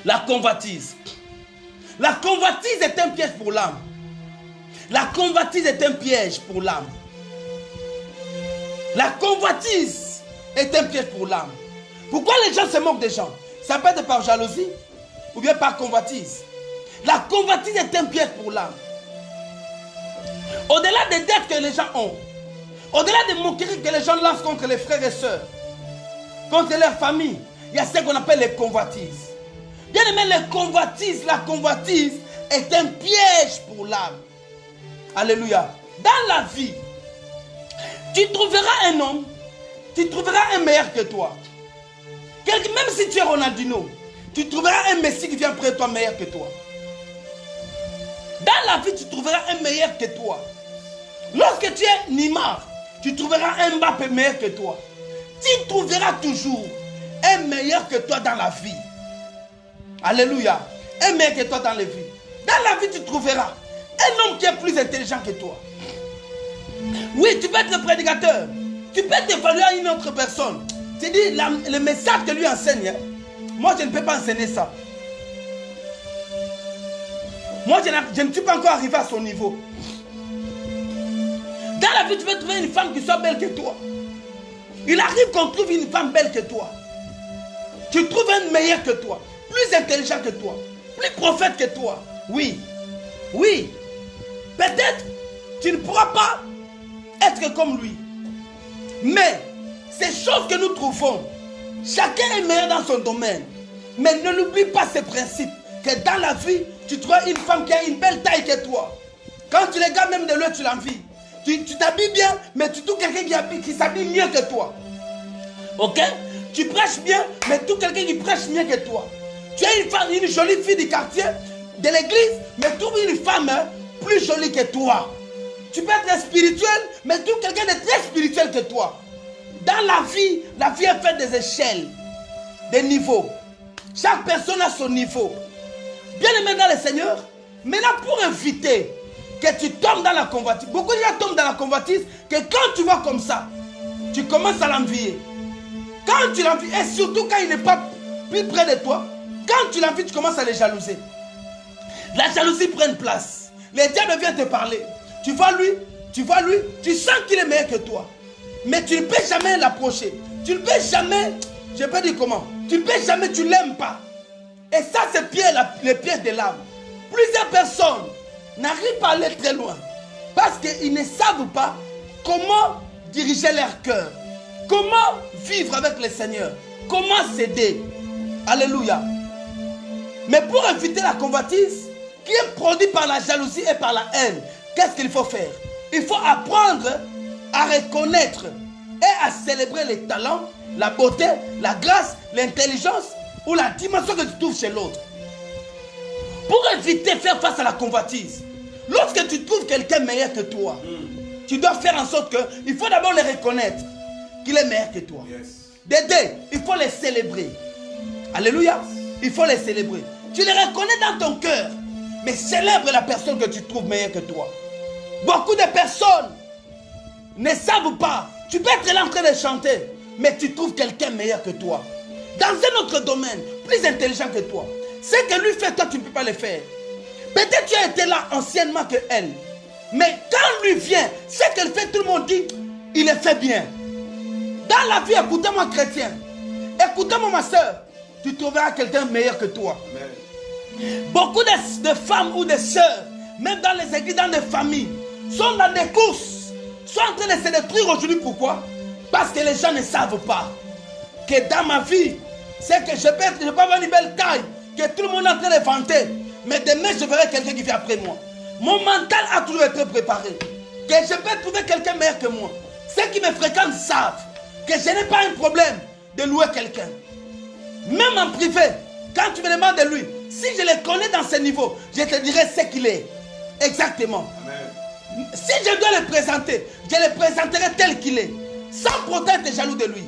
La convoitise. La convoitise est un piège pour l'âme. La convoitise est un piège pour l'âme. La convoitise est un piège pour l'âme. Pourquoi les gens se moquent des gens? Ça peut être par jalousie ou bien par convoitise. La convoitise est un piège pour l'âme. Au-delà des dettes que les gens ont, au-delà des moqueries que les gens lancent contre les frères et sœurs, contre leur famille, il y a ce qu'on appelle les convoitises. Bien aimé, la convoitise est un piège pour l'âme. Alléluia. Dans la vie, tu trouveras un homme, tu trouveras un meilleur que toi. Même si tu es Ronaldinho, tu trouveras un Messi qui vient près de toi meilleur que toi. Dans la vie, tu trouveras un meilleur que toi. Lorsque tu es Neymar, tu trouveras un Mbappé meilleur que toi. Tu trouveras toujours un meilleur que toi dans la vie. Alléluia. Un meilleur que toi dans la vie. Dans la vie, tu trouveras un homme qui est plus intelligent que toi. Oui, tu peux être le prédicateur. Tu peux t'évaluer à une autre personne. Tu dis, le message que lui enseigne, hein, moi, je ne peux pas enseigner ça. Moi, je ne suis pas encore arrivé à son niveau. Dans la vie, tu peux trouver une femme qui soit belle que toi. Il arrive qu'on trouve une femme belle que toi. Tu trouves un meilleur que toi, plus intelligent que toi, plus prophète que toi. Oui, oui. Peut-être tu ne pourras pas être comme lui. Mais ces choses que nous trouvons, chacun est meilleur dans son domaine. Mais ne n'oublie pas ces principes. Que dans la vie, tu trouves une femme qui a une belle taille que toi. Quand tu regardes même de l'autre, tu l'envies. Tu t'habilles bien, mais tu trouves quelqu'un qui s'habille mieux que toi. Ok? Tu prêches bien, mais tu trouves quelqu'un qui prêche mieux que toi. Tu as une femme, une jolie fille du quartier, de l'église, mais tu trouves une femme plus jolie que toi. Tu peux être spirituel, mais tu trouves quelqu'un de très spirituel que toi. Dans la vie est faite des échelles, des niveaux. Chaque personne a son niveau. Bien aimé dans le Seigneur, maintenant pour éviter que tu tombes dans la convoitise, beaucoup de gens tombent dans la convoitise, que quand tu vas comme ça, tu commences à l'envier. Quand tu l'envies, et surtout quand il n'est pas plus près de toi, quand tu l'envies, tu commences à les jalouser. La jalousie prend place. Les diables viennent te parler. Tu vois lui, tu sens qu'il est meilleur que toi. Mais tu ne peux jamais l'approcher. Tu ne peux jamais, je peux dire comment, tu ne peux jamais, tu ne l'aimes pas. Et ça, c'est le piège de l'âme. Plusieurs personnes n'arrivent pas à aller très loin. Parce qu'ils ne savent pas comment diriger leur cœur. Comment vivre avec le Seigneur. Comment s'aider. Alléluia. Mais pour éviter la convoitise, qui est produite par la jalousie et par la haine, qu'est-ce qu'il faut faire? Il faut apprendre à reconnaître et à célébrer les talents, la beauté, la grâce, l'intelligence ou la dimension que tu trouves chez l'autre. Pour éviter de faire face à la convoitise, lorsque tu trouves quelqu'un meilleur que toi, tu dois faire en sorte qu'il faut d'abord le reconnaître qu'il est meilleur que toi. D'aider, il faut les célébrer. Alléluia. Il faut les célébrer. Tu les reconnais dans ton cœur, mais célèbre la personne que tu trouves meilleure que toi. Beaucoup de personnes ne savent pas. Tu peux être là en train de chanter, mais tu trouves quelqu'un meilleur que toi. Dans un autre domaine, plus intelligent que toi. Ce que lui fait, toi, tu ne peux pas le faire. Peut-être tu as été là anciennement que elle. Mais quand lui vient, ce qu'elle fait, tout le monde dit, il le fait bien. Dans la vie, écoutez-moi chrétien. Écoutez-moi ma soeur. Tu trouveras quelqu'un meilleur que toi. Amen. Beaucoup de femmes ou de sœurs, même dans les églises, dans les familles, sont dans des courses, sont en train de se détruire aujourd'hui. Pourquoi? Parce que les gens ne savent pas que dans ma vie, c'est que je peux avoir une belle taille, que tout le monde est en train de vanter, mais demain je verrai quelqu'un qui vient après moi. Mon mental a toujours été préparé, que je peux trouver quelqu'un meilleur que moi. Ceux qui me fréquentent savent que je n'ai pas un problème de louer quelqu'un. Même en privé, quand tu me demandes de lui, si je le connais dans ce niveau, je te dirai ce qu'il est. Exactement. Amen. Si je dois le présenter, je le présenterai tel qu'il est, sans pourtant être jaloux de lui.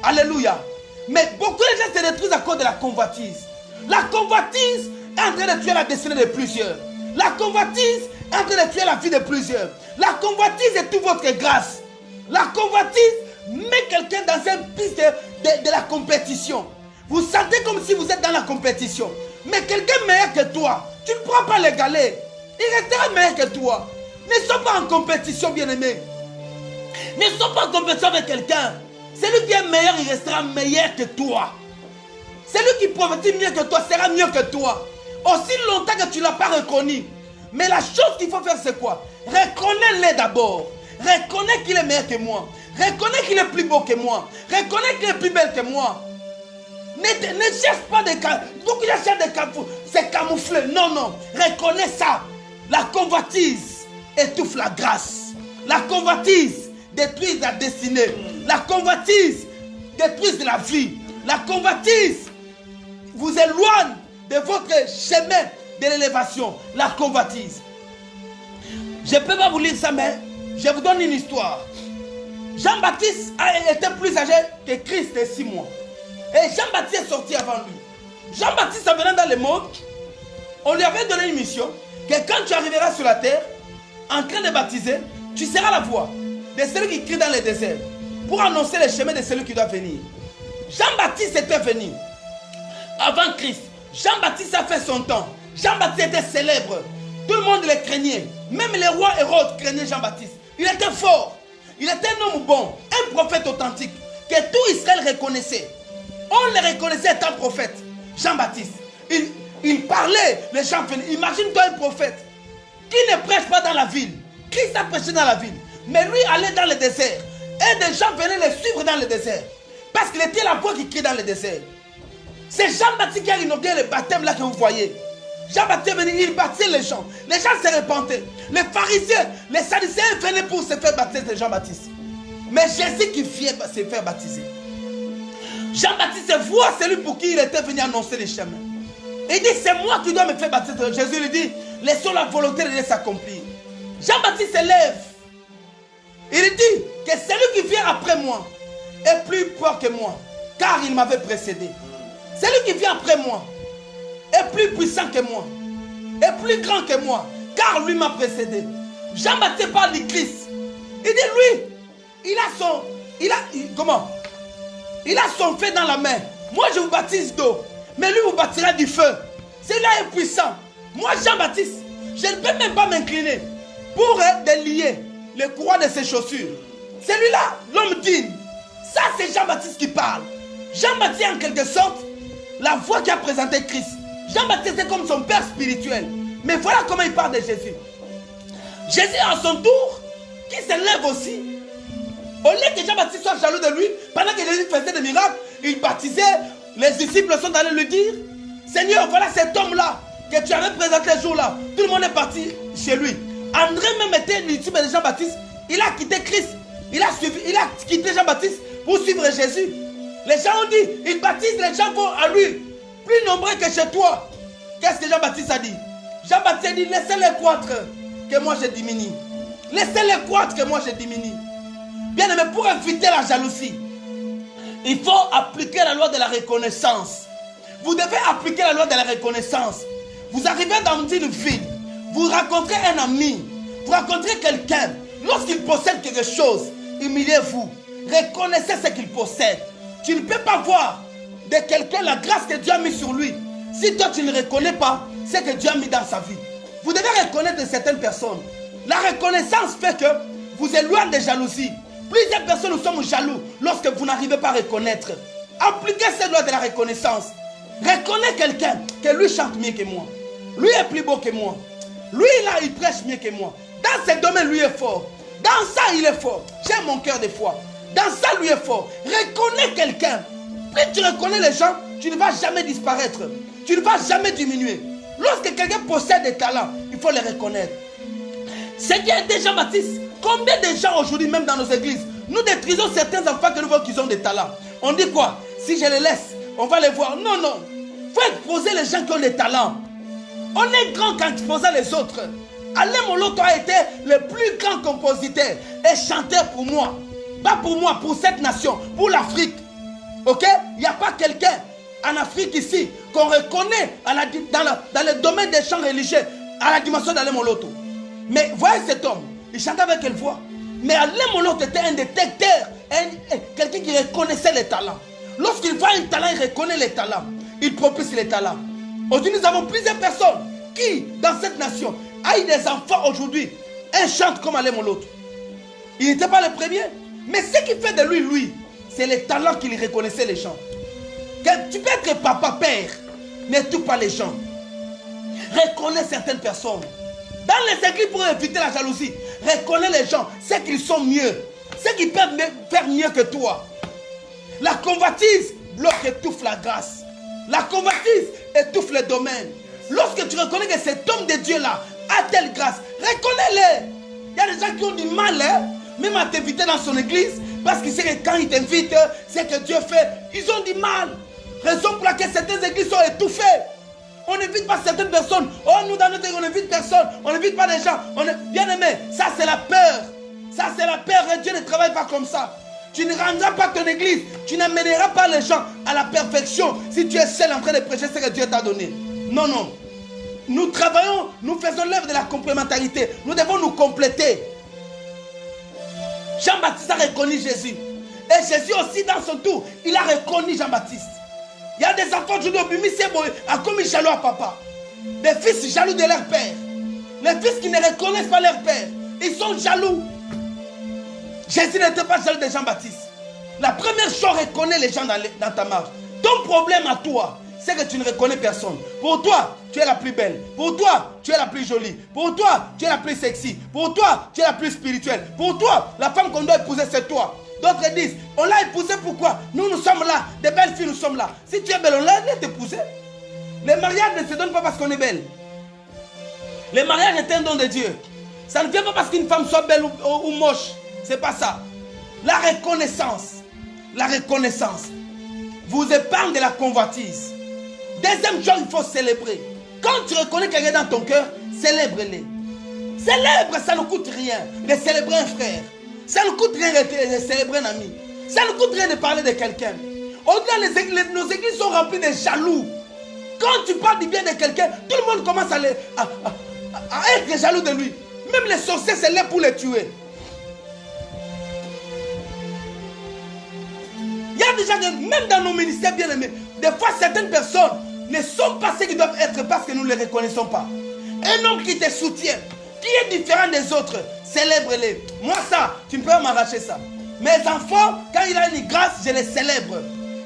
Alléluia. Mais beaucoup de gens se détruisent à cause de la convoitise. La convoitise est en train de tuer la destinée de plusieurs. La convoitise est en train de tuer la vie de plusieurs. La convoitise est toute votre grâce. La convoitise met quelqu'un dans une piste de la compétition. Vous sentez comme si vous êtes dans la compétition. Mais quelqu'un meilleur que toi, tu ne pourras pas l'égaler. Il restera meilleur que toi. Ne sois pas en compétition, bien-aimé. Ne sois pas en compétition avec quelqu'un. Celui qui est meilleur, il restera meilleur que toi. Celui qui prophétise mieux que toi sera mieux que toi. Aussi longtemps que tu ne l'as pas reconnu. Mais la chose qu'il faut faire, c'est quoi? Reconnais-le d'abord. Reconnais qu'il est meilleur que moi. Reconnais qu'il est plus beau que moi. Reconnais qu'il est plus belle que moi. Ne cherche pas de camoufler. Beaucoup de gens cherchent de camoufler. C'est camouflé. Non, non. Reconnais ça. La convoitise étouffe la grâce. La convoitise détruit la destinée. La convoitise détruit la vie. La convoitise vous éloigne de votre chemin de l'élévation. La convoitise. Je ne peux pas vous lire ça, mais je vous donne une histoire. Jean-Baptiste était plus âgé que Christ de 6 mois. Et Jean-Baptiste est sorti avant lui. Jean-Baptiste, en venant dans le monde, On lui avait donné une mission que quand tu arriveras sur la terre, en train de baptiser, tu seras la voix de celui qui crie dans le désert pour annoncer le chemin de celui qui doit venir. Jean-Baptiste était venu avant Christ. Jean-Baptiste a fait son temps. Jean-Baptiste était célèbre. Tout le monde le craignait. Même les rois Hérode craignaient Jean-Baptiste. Il était fort. Il était un homme bon, un prophète authentique que tout Israël reconnaissait. On le reconnaissait étant prophète. Jean-Baptiste. Il parlait, les gens venaient. Imagine-toi un prophète qui ne prêche pas dans la ville. Christ a prêché dans la ville. Mais lui allait dans le désert. Et des gens venaient le suivre dans le désert. Parce qu'il était la voix qui crie dans le désert. C'est Jean-Baptiste qui a inauguré le baptême là que vous voyez. Jean-Baptiste venait, il baptisait les gens. Les gens se repentaient. Les pharisiens, les sadducéens venaient pour se faire baptiser de Jean-Baptiste. Mais Jésus qui vient se faire baptiser. Jean-Baptiste voit celui pour qui il était venu annoncer les chemins. Il dit, c'est moi qui dois me faire baptiser. Jésus lui dit, laissons la volonté de Dieu s'accomplir. Jean-Baptiste se lève. Il dit que celui qui vient après moi est plus fort que moi, car il m'avait précédé. Celui qui vient après moi est plus puissant que moi, est plus grand que moi, car lui m'a précédé. Jean-Baptiste parle du Christ. Il dit, lui, il a son feu dans la main. Moi, je vous baptise d'eau, mais lui vous baptisera du feu. Celui-là est puissant. Moi, Jean-Baptiste, je ne peux même pas m'incliner pour délier les courroies de ses chaussures. Celui-là, l'homme digne. Ça, c'est Jean-Baptiste qui parle. Jean-Baptiste, en quelque sorte, la voix qui a présenté Christ. Jean-Baptiste est comme son père spirituel. Mais voilà comment il parle de Jésus. Jésus, à son tour, qui se lève aussi. Au lieu que Jean-Baptiste soit jaloux de lui, pendant que Jésus faisait des miracles, il baptisait, les disciples sont allés lui dire, Seigneur, voilà cet homme-là que tu avais présenté le jour-là. Tout le monde est parti chez lui. André même était disciple de Jean-Baptiste. Il a quitté Christ. Il a quitté Jean-Baptiste pour suivre Jésus. Les gens ont dit, il baptise, les gens vont à lui. Plus nombreux que chez toi. Qu'est-ce que Jean-Baptiste a dit? Jean-Baptiste a dit, laissez-les croître, que moi je diminue. Laissez-les croître, que moi je diminue. Bien aimé, pour éviter la jalousie, il faut appliquer la loi de la reconnaissance. Vous devez appliquer la loi de la reconnaissance. Vous arrivez dans une ville, vous rencontrez un ami, vous rencontrez quelqu'un. Lorsqu'il possède quelque chose, humiliez-vous. Reconnaissez ce qu'il possède. Tu ne peux pas voir de quelqu'un la grâce que Dieu a mis sur lui. Si toi tu ne reconnais pas ce que Dieu a mis dans sa vie. Vous devez reconnaître certaines personnes. La reconnaissance fait que vous éloignez des jalousies. Plusieurs personnes nous sommes jaloux lorsque vous n'arrivez pas à reconnaître. Appliquez cette loi de la reconnaissance. Reconnais quelqu'un que lui chante mieux que moi. Lui est plus beau que moi. Lui là, il prêche mieux que moi. Dans ce domaine, lui est fort. Dans ça, il est fort. J'ai mon cœur de foi. Dans ça, lui est fort. Reconnais quelqu'un. Plus tu reconnais les gens, tu ne vas jamais disparaître. Tu ne vas jamais diminuer. Lorsque quelqu'un possède des talents, il faut les reconnaître. C'est qui est Jean-Baptiste. Combien de gens aujourd'hui, même dans nos églises, nous détruisons certains enfants que nous voyons qu'ils ont des talents. On dit quoi? Si je les laisse, on va les voir. Non, non. Il faut exposer les gens qui ont des talents. On est grand quand exposant les autres. Alain Moloto a été le plus grand compositeur et chanteur pour moi. Pas pour moi, pour cette nation, pour l'Afrique. Ok? Il n'y a pas quelqu'un en Afrique ici qu'on reconnaît dans le domaine des chants religieux à la dimension d'Alain Moloto. Mais voyez cet homme, il chantait avec quelle voix? Mais Alain Moloto était un détecteur, quelqu'un qui reconnaissait les talents. Lorsqu'il voit un talent, il reconnaît les talents. Il propulse les talents. Aujourd'hui, nous avons plusieurs personnes qui, dans cette nation, a eu des enfants aujourd'hui. Un chante comme Alain Moloto. Il n'était pas le premier. Mais ce qui fait de lui, c'est les talents qu'il reconnaissait les gens. Tu peux être papa, père, mais tout pas les gens. Reconnais certaines personnes. Dans les églises, pour éviter la jalousie, reconnais les gens, c'est qu'ils sont mieux. C'est qu'ils peuvent faire mieux que toi. La convoitise bloque, étouffe la grâce. La convoitise étouffe le domaine. Lorsque tu reconnais que cet homme de Dieu-là a telle grâce, reconnais-les. Il y a des gens qui ont du mal, même à t'inviter dans son église, parce qu'ils savent que quand ils t'invitent, c'est que Dieu fait. Ils ont du mal. Raison pour laquelle certaines églises sont étouffées. On n'invite pas certaines personnes. Oh, nous dans notre église, on n'invite personne. On n'invite pas les gens. Bien aimé, ça c'est la peur. Ça c'est la peur. Et Dieu ne travaille pas comme ça. Tu ne rendras pas ton église. Tu n'amèneras pas les gens à la perfection si tu es seul en train de prêcher ce que Dieu t'a donné. Non, non. nous travaillons, nous faisons l'œuvre de la complémentarité. Nous devons nous compléter. Jean-Baptiste a reconnu Jésus. Et Jésus aussi, dans son tour, il a reconnu Jean-Baptiste. Il y a des enfants aujourd'hui au Bimi, c'est bon, comme ils jaloux à papa. Des fils jaloux de leur père. Les fils qui ne reconnaissent pas leur père, ils sont jaloux. Jésus n'était pas jaloux de Jean-Baptiste. La première chose, reconnais les gens dans ta marche. Ton problème à toi, c'est que tu ne reconnais personne. Pour toi, tu es la plus belle. Pour toi, tu es la plus jolie. Pour toi, tu es la plus sexy. Pour toi, tu es la plus spirituelle. Pour toi, la femme qu'on doit épouser, c'est toi. D'autres disent, on l'a épousée pourquoi? Nous sommes là. Des belles filles, nous sommes là. Si tu es belle, on l'a épousée. Les mariages ne se donnent pas parce qu'on est belle. Les mariages est un don de Dieu. Ça ne vient pas parce qu'une femme soit belle ou moche. C'est pas ça. La reconnaissance. La reconnaissance vous épargne de la convoitise. Deuxième chose, il faut célébrer. Quand tu reconnais quelqu'un dans ton cœur, célèbre-les. Célèbre, ça ne coûte rien de célébrer un frère. Ça ne coûte rien de célébrer un ami. Ça ne coûte rien de parler de quelqu'un. Au-delà, nos églises sont remplies de jaloux. Quand tu parles du bien de quelqu'un, tout le monde commence à être jaloux de lui. Même les sorciers se lèvent pour les tuer. Il y a déjà, même dans nos ministères bien aimés, des fois certaines personnes ne sont pas ceux qui doivent être parce que nous ne les reconnaissons pas. Un homme qui te soutient, qui est différent des autres, célèbre-les. Moi ça, tu ne peux pas m'arracher ça. Mes enfants, quand il a une grâce, je les célèbre.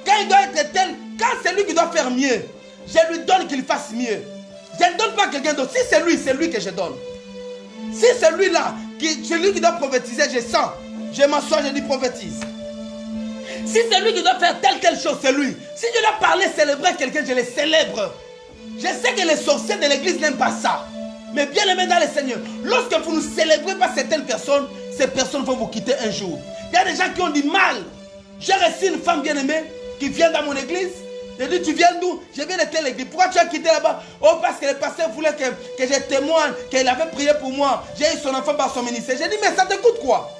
Quand il doit être tel, quand c'est lui qui doit faire mieux, je lui donne qu'il fasse mieux. Je ne donne pas à quelqu'un d'autre. Si c'est lui que je donne. Si c'est lui-là, c'est lui qui doit prophétiser, je sens. Je m'assois, je dis prophétise. Si c'est lui qui doit faire telle chose, c'est lui. Si je dois parler, célébrer quelqu'un, je le célèbre. Je sais que les sorciers de l'église n'aiment pas ça. Mais bien aimé dans le Seigneur, lorsque vous ne célébrez pas certaines personnes, ces personnes vont vous quitter un jour. Il y a des gens qui ont du mal. J'ai reçu une femme bien aimée qui vient dans mon église. J'ai dit, tu viens d'où? Je viens de telle église. Pourquoi tu as quitté là-bas? Oh, parce que le pasteur voulait que je témoigne, qu'il avait prié pour moi. J'ai eu son enfant par son ministère. J'ai dit, mais ça te coûte quoi?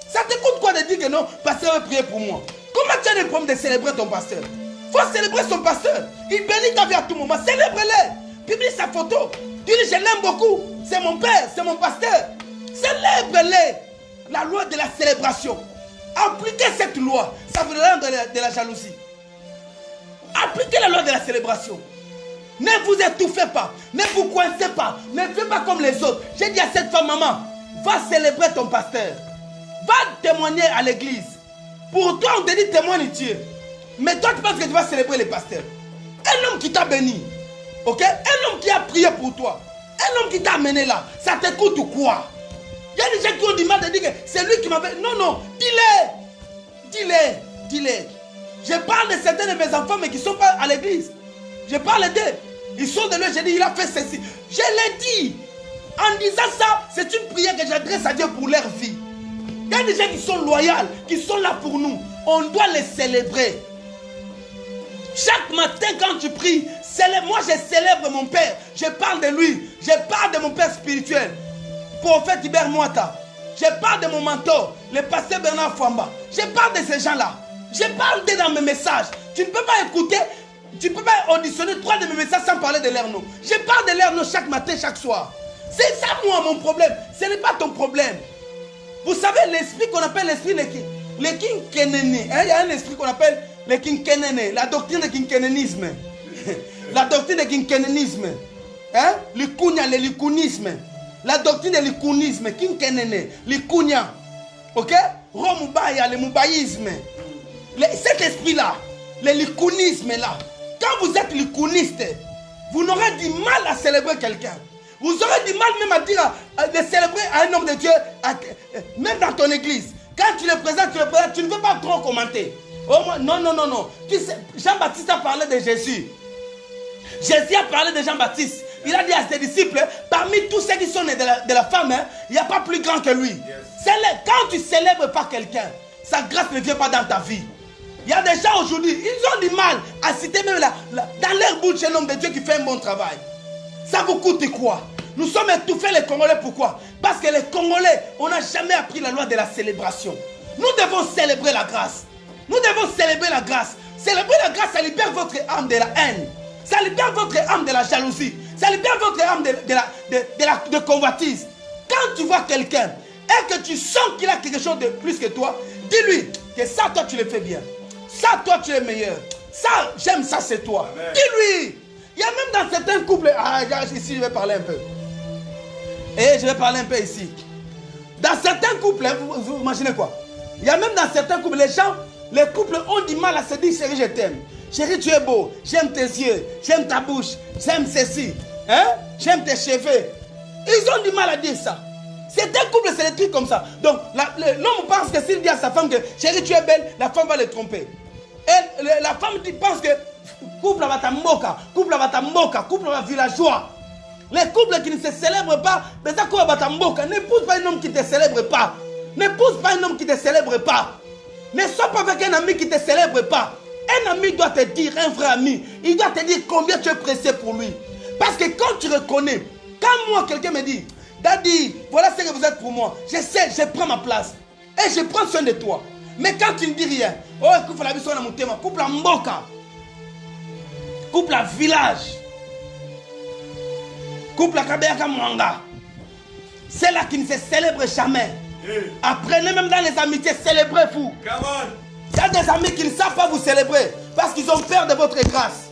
Ça te coûte quoi de dire que non, le pasteur a prié pour moi? Comment tu as le problème de célébrer ton pasteur? Il faut célébrer son pasteur. Il bénit ta vie à tout moment. Célèbre-le. Publie sa photo. Tu dis, je l'aime beaucoup. C'est mon père, c'est mon pasteur. Célèbre-le. La loi de la célébration. Appliquez cette loi. Ça vous donne de la jalousie. Appliquez la loi de la célébration. Ne vous étouffez pas. Ne vous coincez pas. Ne faites pas comme les autres. J'ai dit à cette femme, maman, va célébrer ton pasteur. Va témoigner à l'église. Pour toi, on te dit témoigne Dieu. Mais toi, tu penses que tu vas célébrer les pasteurs. Un homme qui t'a béni. Ok? Un homme qui a prié pour toi. Un homme qui t'a amené là. Ça te coûte quoi? Il y a des gens qui ont du mal de dire que c'est lui qui m'avait... Non, non. Dis-le. Je parle de certains de mes enfants, mais qui ne sont pas à l'église. Je parle d'eux. Ils sont de lui. J'ai dit, il a fait ceci. Je l'ai dit. En disant ça, c'est une prière que j'adresse à Dieu pour leur vie. Il y a des gens qui sont loyaux, qui sont là pour nous. On doit les célébrer. Chaque matin quand tu pries, moi je célèbre mon père. Je parle de lui. Je parle de mon père spirituel. Prophète Hubert Moata. Je parle de mon mentor, le pasteur Bernard Fouamba. Je parle de ces gens-là. Je parle d'eux dans mes messages. Tu ne peux pas écouter, tu ne peux pas auditionner 3 de mes messages sans parler de leur nom. Je parle de leur nom chaque matin, chaque soir. C'est ça moi mon problème. Ce n'est pas ton problème. Vous savez l'esprit qu'on appelle l'esprit le kinkénéné. Il y a un esprit qu'on appelle le kinkénéné. La doctrine du kinkénénisme. La doctrine du kinkénénisme. Le likunisme. La doctrine de l'ikunisme. Kinkénéné. Likunia. Ok? Romubaya, le mubaïsme. Cet esprit-là, le likunisme là. Quand vous êtes likuniste, vous n'aurez du mal à célébrer quelqu'un. Vous aurez du mal même à dire de célébrer un homme de Dieu, même dans ton église. Quand tu le présentes, tu ne veux pas trop commenter. Oh, non. Jean-Baptiste a parlé de Jésus. Jésus a parlé de Jean-Baptiste. Il a dit à ses disciples, parmi tous ceux qui sont nés de la femme, il n'y a pas plus grand que lui. Yes. Quand tu célèbres pas quelqu'un, sa grâce ne vient pas dans ta vie. Il y a des gens aujourd'hui, ils ont du mal à citer même dans leur bouche un homme de Dieu qui fait un bon travail. Ça vous coûte quoi? Nous sommes étouffés les Congolais, pourquoi? Parce que les Congolais, on n'a jamais appris la loi de la célébration. Nous devons célébrer la grâce. Nous devons célébrer la grâce. Célébrer la grâce, ça libère votre âme de la haine. Ça libère votre âme de la jalousie. Ça libère votre âme de convoitise. Quand tu vois quelqu'un et que tu sens qu'il a quelque chose de plus que toi, dis-lui que ça, toi, tu le fais bien. Ça, toi, tu es meilleur. Ça, j'aime ça, c'est toi. Dis-lui. Il y a même dans certains couples... Ah, ici, je vais parler un peu. Et je vais parler un peu ici. Dans certains couples, vous imaginez quoi? Il y a même dans certains couples, les couples ont du mal à se dire, chérie, je t'aime. Chérie, tu es beau. J'aime tes yeux. J'aime ta bouche. J'aime ceci. Hein? J'aime tes cheveux. Ils ont du mal à dire ça. Certains couples, c'est des trucs comme ça. Donc, l'homme pense que s'il dit à sa femme que chérie, tu es belle, la femme va le tromper. Et la femme pense que couple va tamboka, couple va tamboka, couple va villageois. Les couples qui ne se célèbrent pas, mais ça couple va tamboka. N'épouse pas un homme qui ne te célèbre pas. N'épouse pas un homme qui ne te célèbre pas. Ne sois pas avec un ami qui ne te célèbre pas. Un ami doit te dire, un vrai ami, il doit te dire combien tu es pressé pour lui. Parce que quand tu reconnais, quand moi quelqu'un me dit, Daddy, voilà ce que vous êtes pour moi, je sais, je prends ma place. Et je prends soin de toi. Mais quand tu ne dis rien, oh, couple la mission à mon couple à Mboka, couple à village, couple à Kabeyaka Mwanga, c'est là qui ne se célèbre jamais. Apprenez même dans les amitiés, célébrez-vous. Il y a des amis qui ne savent pas vous célébrer parce qu'ils ont peur de votre grâce.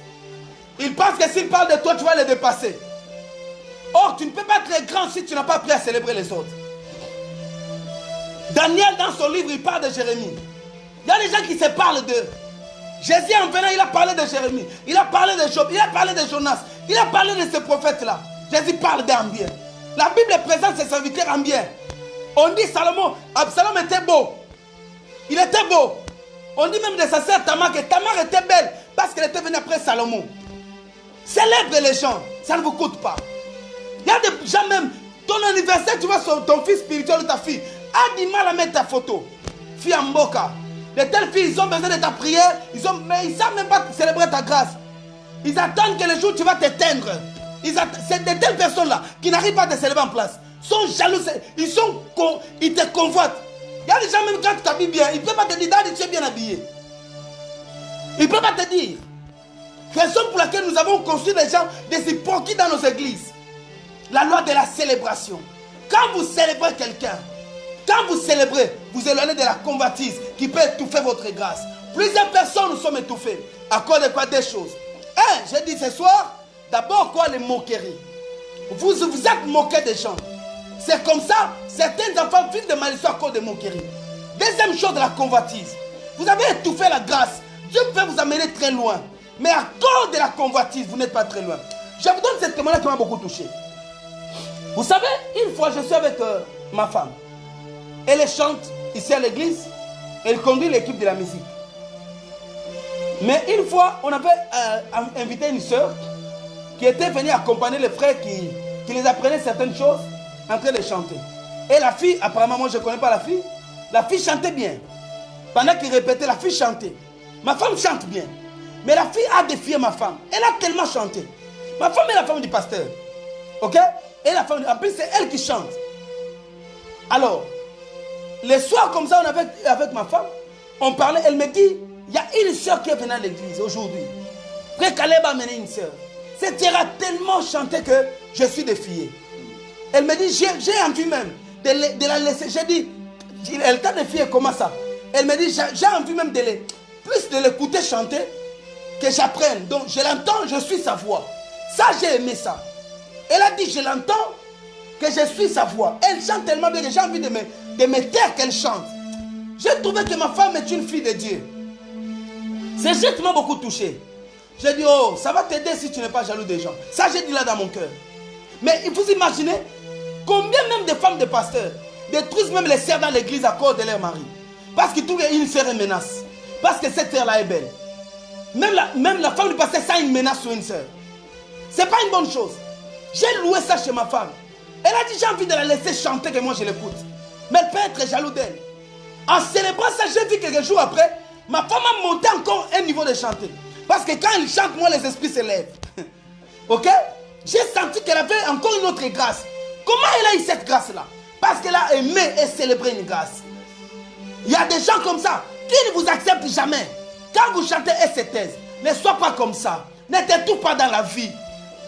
Ils pensent que s'ils parlent de toi, tu vas les dépasser. Or, tu ne peux pas être grand si tu n'as pas appris à célébrer les autres. Daniel, dans son livre, il parle de Jérémie. Il y a des gens qui se parlent d'eux. Jésus, en venant, il a parlé de Jérémie. Il a parlé de Job. Il a parlé de Jonas. Il a parlé de ces prophètes-là. Jésus parle d'eux en bien. La Bible présente ses serviteurs en bien. On dit Salomon, Absalom était beau. Il était beau. On dit même de sa sœur Tamar que Tamar était belle parce qu'elle était venue après Salomon. Célèbre les gens, ça ne vous coûte pas. Il y a des gens même, ton anniversaire, tu vois ton fils spirituel ou ta fille a du mal à mettre ta photo. Fille en Mboka. De telles filles, ils ont besoin de ta prière, mais ils ne savent même pas célébrer ta grâce. Ils attendent que le jour où tu vas t'éteindre. C'est de telles personnes-là qui n'arrivent pas à te célébrer en place. Ils sont jaloux, ils te convoitent. Il y a des gens, même quand tu t'habilles bien, ils ne peuvent pas te dire, Daddy, tu es bien habillé. Ils ne peuvent pas te dire. Raison pour laquelle nous avons construit des gens, des hypocrites dans nos églises. La loi de la célébration. Quand vous célébrez quelqu'un, quand vous célébrez, vous éloignez de la convoitise qui peut étouffer votre grâce. Plusieurs personnes nous sommes étouffées. À cause de quoi? Des choses. J'ai dit ce soir, d'abord quoi? Les moqueries. Vous êtes moqués des gens. C'est comme ça, certains enfants vivent de malédiction à cause de moqueries. Deuxième chose, de la convoitise. Vous avez étouffé la grâce. Dieu peut vous amener très loin. Mais à cause de la convoitise, vous n'êtes pas très loin. Je vous donne cette témoignage qui m'a beaucoup touché. Vous savez, une fois, je suis avec ma femme. Elle chante ici à l'église. Elle conduit l'équipe de la musique. Mais une fois, on avait invité une soeur qui était venue accompagner les frères qui les apprenaient certaines choses en train de chanter. Et la fille, apparemment, moi je ne connais pas la fille chantait bien. Pendant qu'il répétait, la fille chantait. Ma femme chante bien. Mais la fille a défié ma femme. Elle a tellement chanté. Ma femme est la femme du pasteur. Ok? Et la femme, en plus, c'est elle qui chante. Alors, les soirs comme ça, on avait avec ma femme, on parlait, elle me dit, il y a une soeur qui est venue à l'église aujourd'hui. Frère Caleb a amené une soeur. Cette soeur a tellement chanté que je suis défié. Elle me dit, j'ai envie même de la laisser. J'ai dit, elle t'a défié, comment ça? Elle me dit, j'ai envie même plus de l'écouter chanter que j'apprenne. Donc je l'entends, je suis sa voix. Ça, j'ai aimé ça. Elle a dit, je l'entends, que je suis sa voix. Elle chante tellement bien que j'ai envie de me taire qu'elle chante. J'ai trouvé que ma femme est une fille de Dieu. Ce geste m'a beaucoup touché. J'ai dit, oh, ça va t'aider si tu n'es pas jaloux des gens. Ça, j'ai dit là dans mon cœur. Mais il faut imaginer combien même de femmes de pasteurs détruisent même les sœurs dans l'église à cause de leur mari. Parce qu'ils trouvent qu'une sœur est menace. Parce que cette sœur-là est belle. Même la femme du pasteur sent une menace sur une sœur. Ce n'est pas une bonne chose. J'ai loué ça chez ma femme. Elle a dit, j'ai envie de la laisser chanter que moi je l'écoute. Mais elle peut être jaloux d'elle. En célébrant ça, j'ai vu quelques jours après, ma femme a monté encore un niveau de chanter. Parce que quand elle chante, moi les esprits s'élèvent. Ok? J'ai senti qu'elle avait encore une autre grâce. Comment elle a eu cette grâce-là? Parce qu'elle a aimé et célébré une grâce. Il y a des gens comme ça qui ne vous acceptent jamais. Quand vous chantez et se taisent, ne sois pas comme ça. Ne t'étouffe pas dans la vie.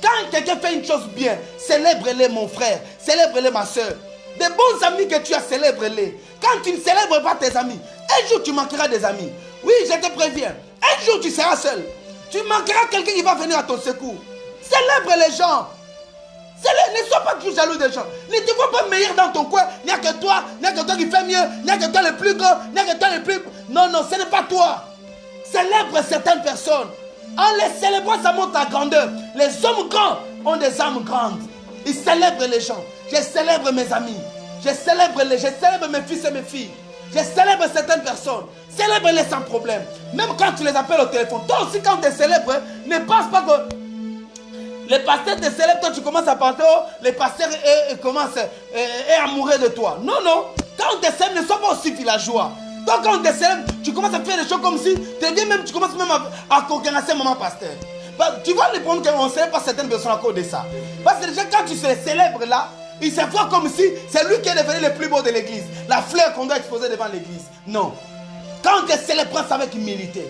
Quand quelqu'un fait une chose bien, célèbre-les mon frère, célèbre-les ma soeur. Des bons amis que tu as, célèbre-les. Quand tu ne célèbres pas tes amis, un jour tu manqueras des amis. Oui, je te préviens. Un jour tu seras seul. Tu manqueras quelqu'un qui va venir à ton secours. Célèbre les gens. Ne sois pas toujours jaloux des gens. Ne te vois pas meilleur dans ton coin. Il n'y a que toi qui fais mieux. Il n'y a que toi le plus grand. Il n'y a que toi le plus... Non, ce n'est pas toi. Célèbre certaines personnes. En les célébrant, ça monte à grandeur. Les hommes grands ont des âmes grandes. Ils célèbrent les gens. Je célèbre mes amis. Je célèbre mes fils et mes filles. Je célèbre certaines personnes. Célèbre-les sans problème. Même quand tu les appelles au téléphone. Toi aussi, quand tu les célèbres, ne pense pas que les pasteurs te célèbrent. Toi, tu commences à parler. Oh, les pasteurs commencent à amoureux de toi. Non. Quand on te célèbre, ne sois pas aussi villageois. Donc quand on te célèbre, tu commences à faire des choses comme si tu commences même à concurrencer maman pasteur. Tu vois les problèmes qu'on ne célèbre pas certaines personnes à cause de ça. Parce que déjà quand tu se célèbres là, ils se voient comme si c'est lui qui est devenu le plus beau de l'église. La fleur qu'on doit exposer devant l'église. Non. Quand on te célèbre, prends ça avec humilité.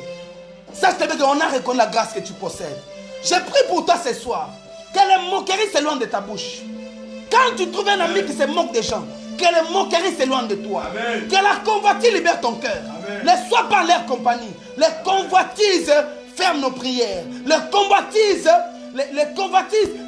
Sache qu'on a reconnu la grâce que tu possèdes. Je prie pour toi ce soir. Que les moqueries s'éloignent de ta bouche. Quand tu trouves un ami qui se moque des gens, que les moqueries s'éloignent de toi. Amen. Que la convoitise libère ton cœur. Amen. Ne sois pas leur compagnie. Les convoitises ferment nos prières. Les convoitises,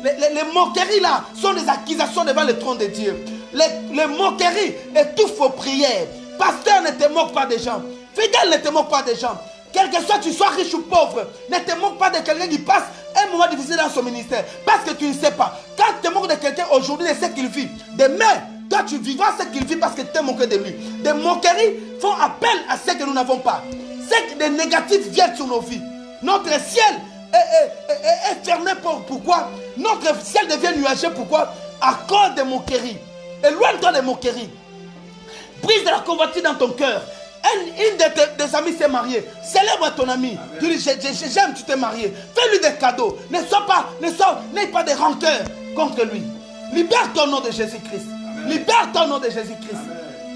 les moqueries là sont des accusations devant le trône de Dieu. Les moqueries étouffent vos prières. Pasteur, ne te moque pas des gens. Fidèle, ne te moque pas des gens. Quel que soit, tu sois riche ou pauvre, ne te moque pas de quelqu'un qui passe un moment difficile dans son ministère. Parce que tu ne sais pas. Quand tu te moques de quelqu'un aujourd'hui, de ce qu'il vit, demain, toi tu vivras ce qu'il vit parce que tu t'es moqué de lui. Des moqueries font appel à ce que nous n'avons pas. C'est que des négatifs viennent sur nos vies. Notre ciel est fermé. Pourquoi? Notre ciel devient nuageux. Pourquoi? À cause des moqueries. Éloigne-toi des moqueries. Brise de la convoitise dans ton cœur. Une de tes amis s'est mariée. Célèbre ton ami. Tu dis j'aime, tu t'es marié. Fais-lui des cadeaux. N'aie pas de rancœur contre lui. Libère ton nom de Jésus-Christ. Libère ton nom de Jésus-Christ.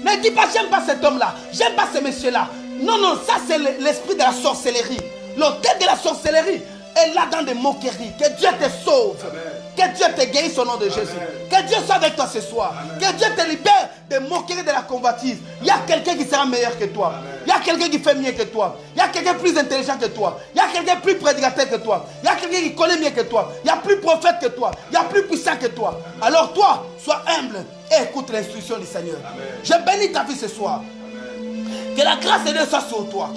Ne dis pas j'aime pas cet homme-là. J'aime pas ce monsieur-là. Non, ça c'est l'esprit de la sorcellerie. L'autel de la sorcellerie est là dans des moqueries. Que Dieu te sauve. Amen. Que Dieu te guérisse au nom de Jésus. Amen. Que Dieu soit avec toi ce soir. Amen. Que Dieu te libère des moqueries de la convoitise. Il y a quelqu'un qui sera meilleur que toi. Amen. Il y a quelqu'un qui fait mieux que toi. Il y a quelqu'un plus intelligent que toi. Il y a quelqu'un plus prédicateur que toi. Il y a quelqu'un qui connaît mieux que toi. Il y a plus prophète que toi. Il y a plus puissant que toi. Amen. Alors toi, sois humble et écoute l'instruction du Seigneur. Amen. Je bénis ta vie ce soir. Amen. Que la grâce de Dieu soit sur toi.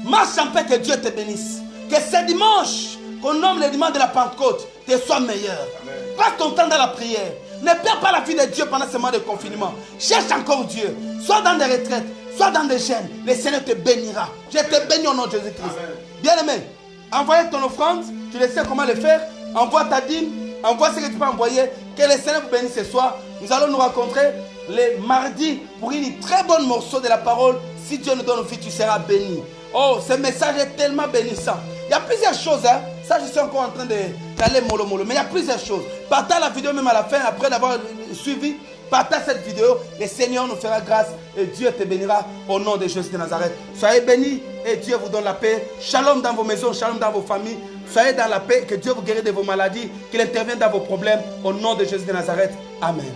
Marche en paix, que Dieu te bénisse. Que ce dimanche, qu'on nomme le dimanche de la Pentecôte, te soit meilleur. Amen. Passe ton temps dans la prière. Ne perds pas la vie de Dieu pendant ce mois de confinement. Cherche encore Dieu. Sois dans des retraites, sois dans des jeûnes. Le Seigneur te bénira. Je te bénis au nom de Jésus-Christ. Bien-aimé, envoie ton offrande. Tu le sais comment le faire. Envoie ta dîme. Envoie ce que tu peux envoyer. Que le Seigneur vous bénisse ce soir. Nous allons nous rencontrer le mardi pour une très bonne morceau de la parole. Si Dieu nous donne une vie, tu seras béni. Oh, ce message est tellement bénissant. Il y a plusieurs choses. Ça, je suis encore en train d'aller mollo. Mais il y a plusieurs choses. Partage la vidéo même à la fin, après d'avoir suivi. Partage cette vidéo. Le Seigneur nous fera grâce et Dieu te bénira au nom de Jésus de Nazareth. Soyez bénis et Dieu vous donne la paix. Shalom dans vos maisons, shalom dans vos familles. Soyez dans la paix, que Dieu vous guérisse de vos maladies, qu'il intervienne dans vos problèmes au nom de Jésus de Nazareth. Amen.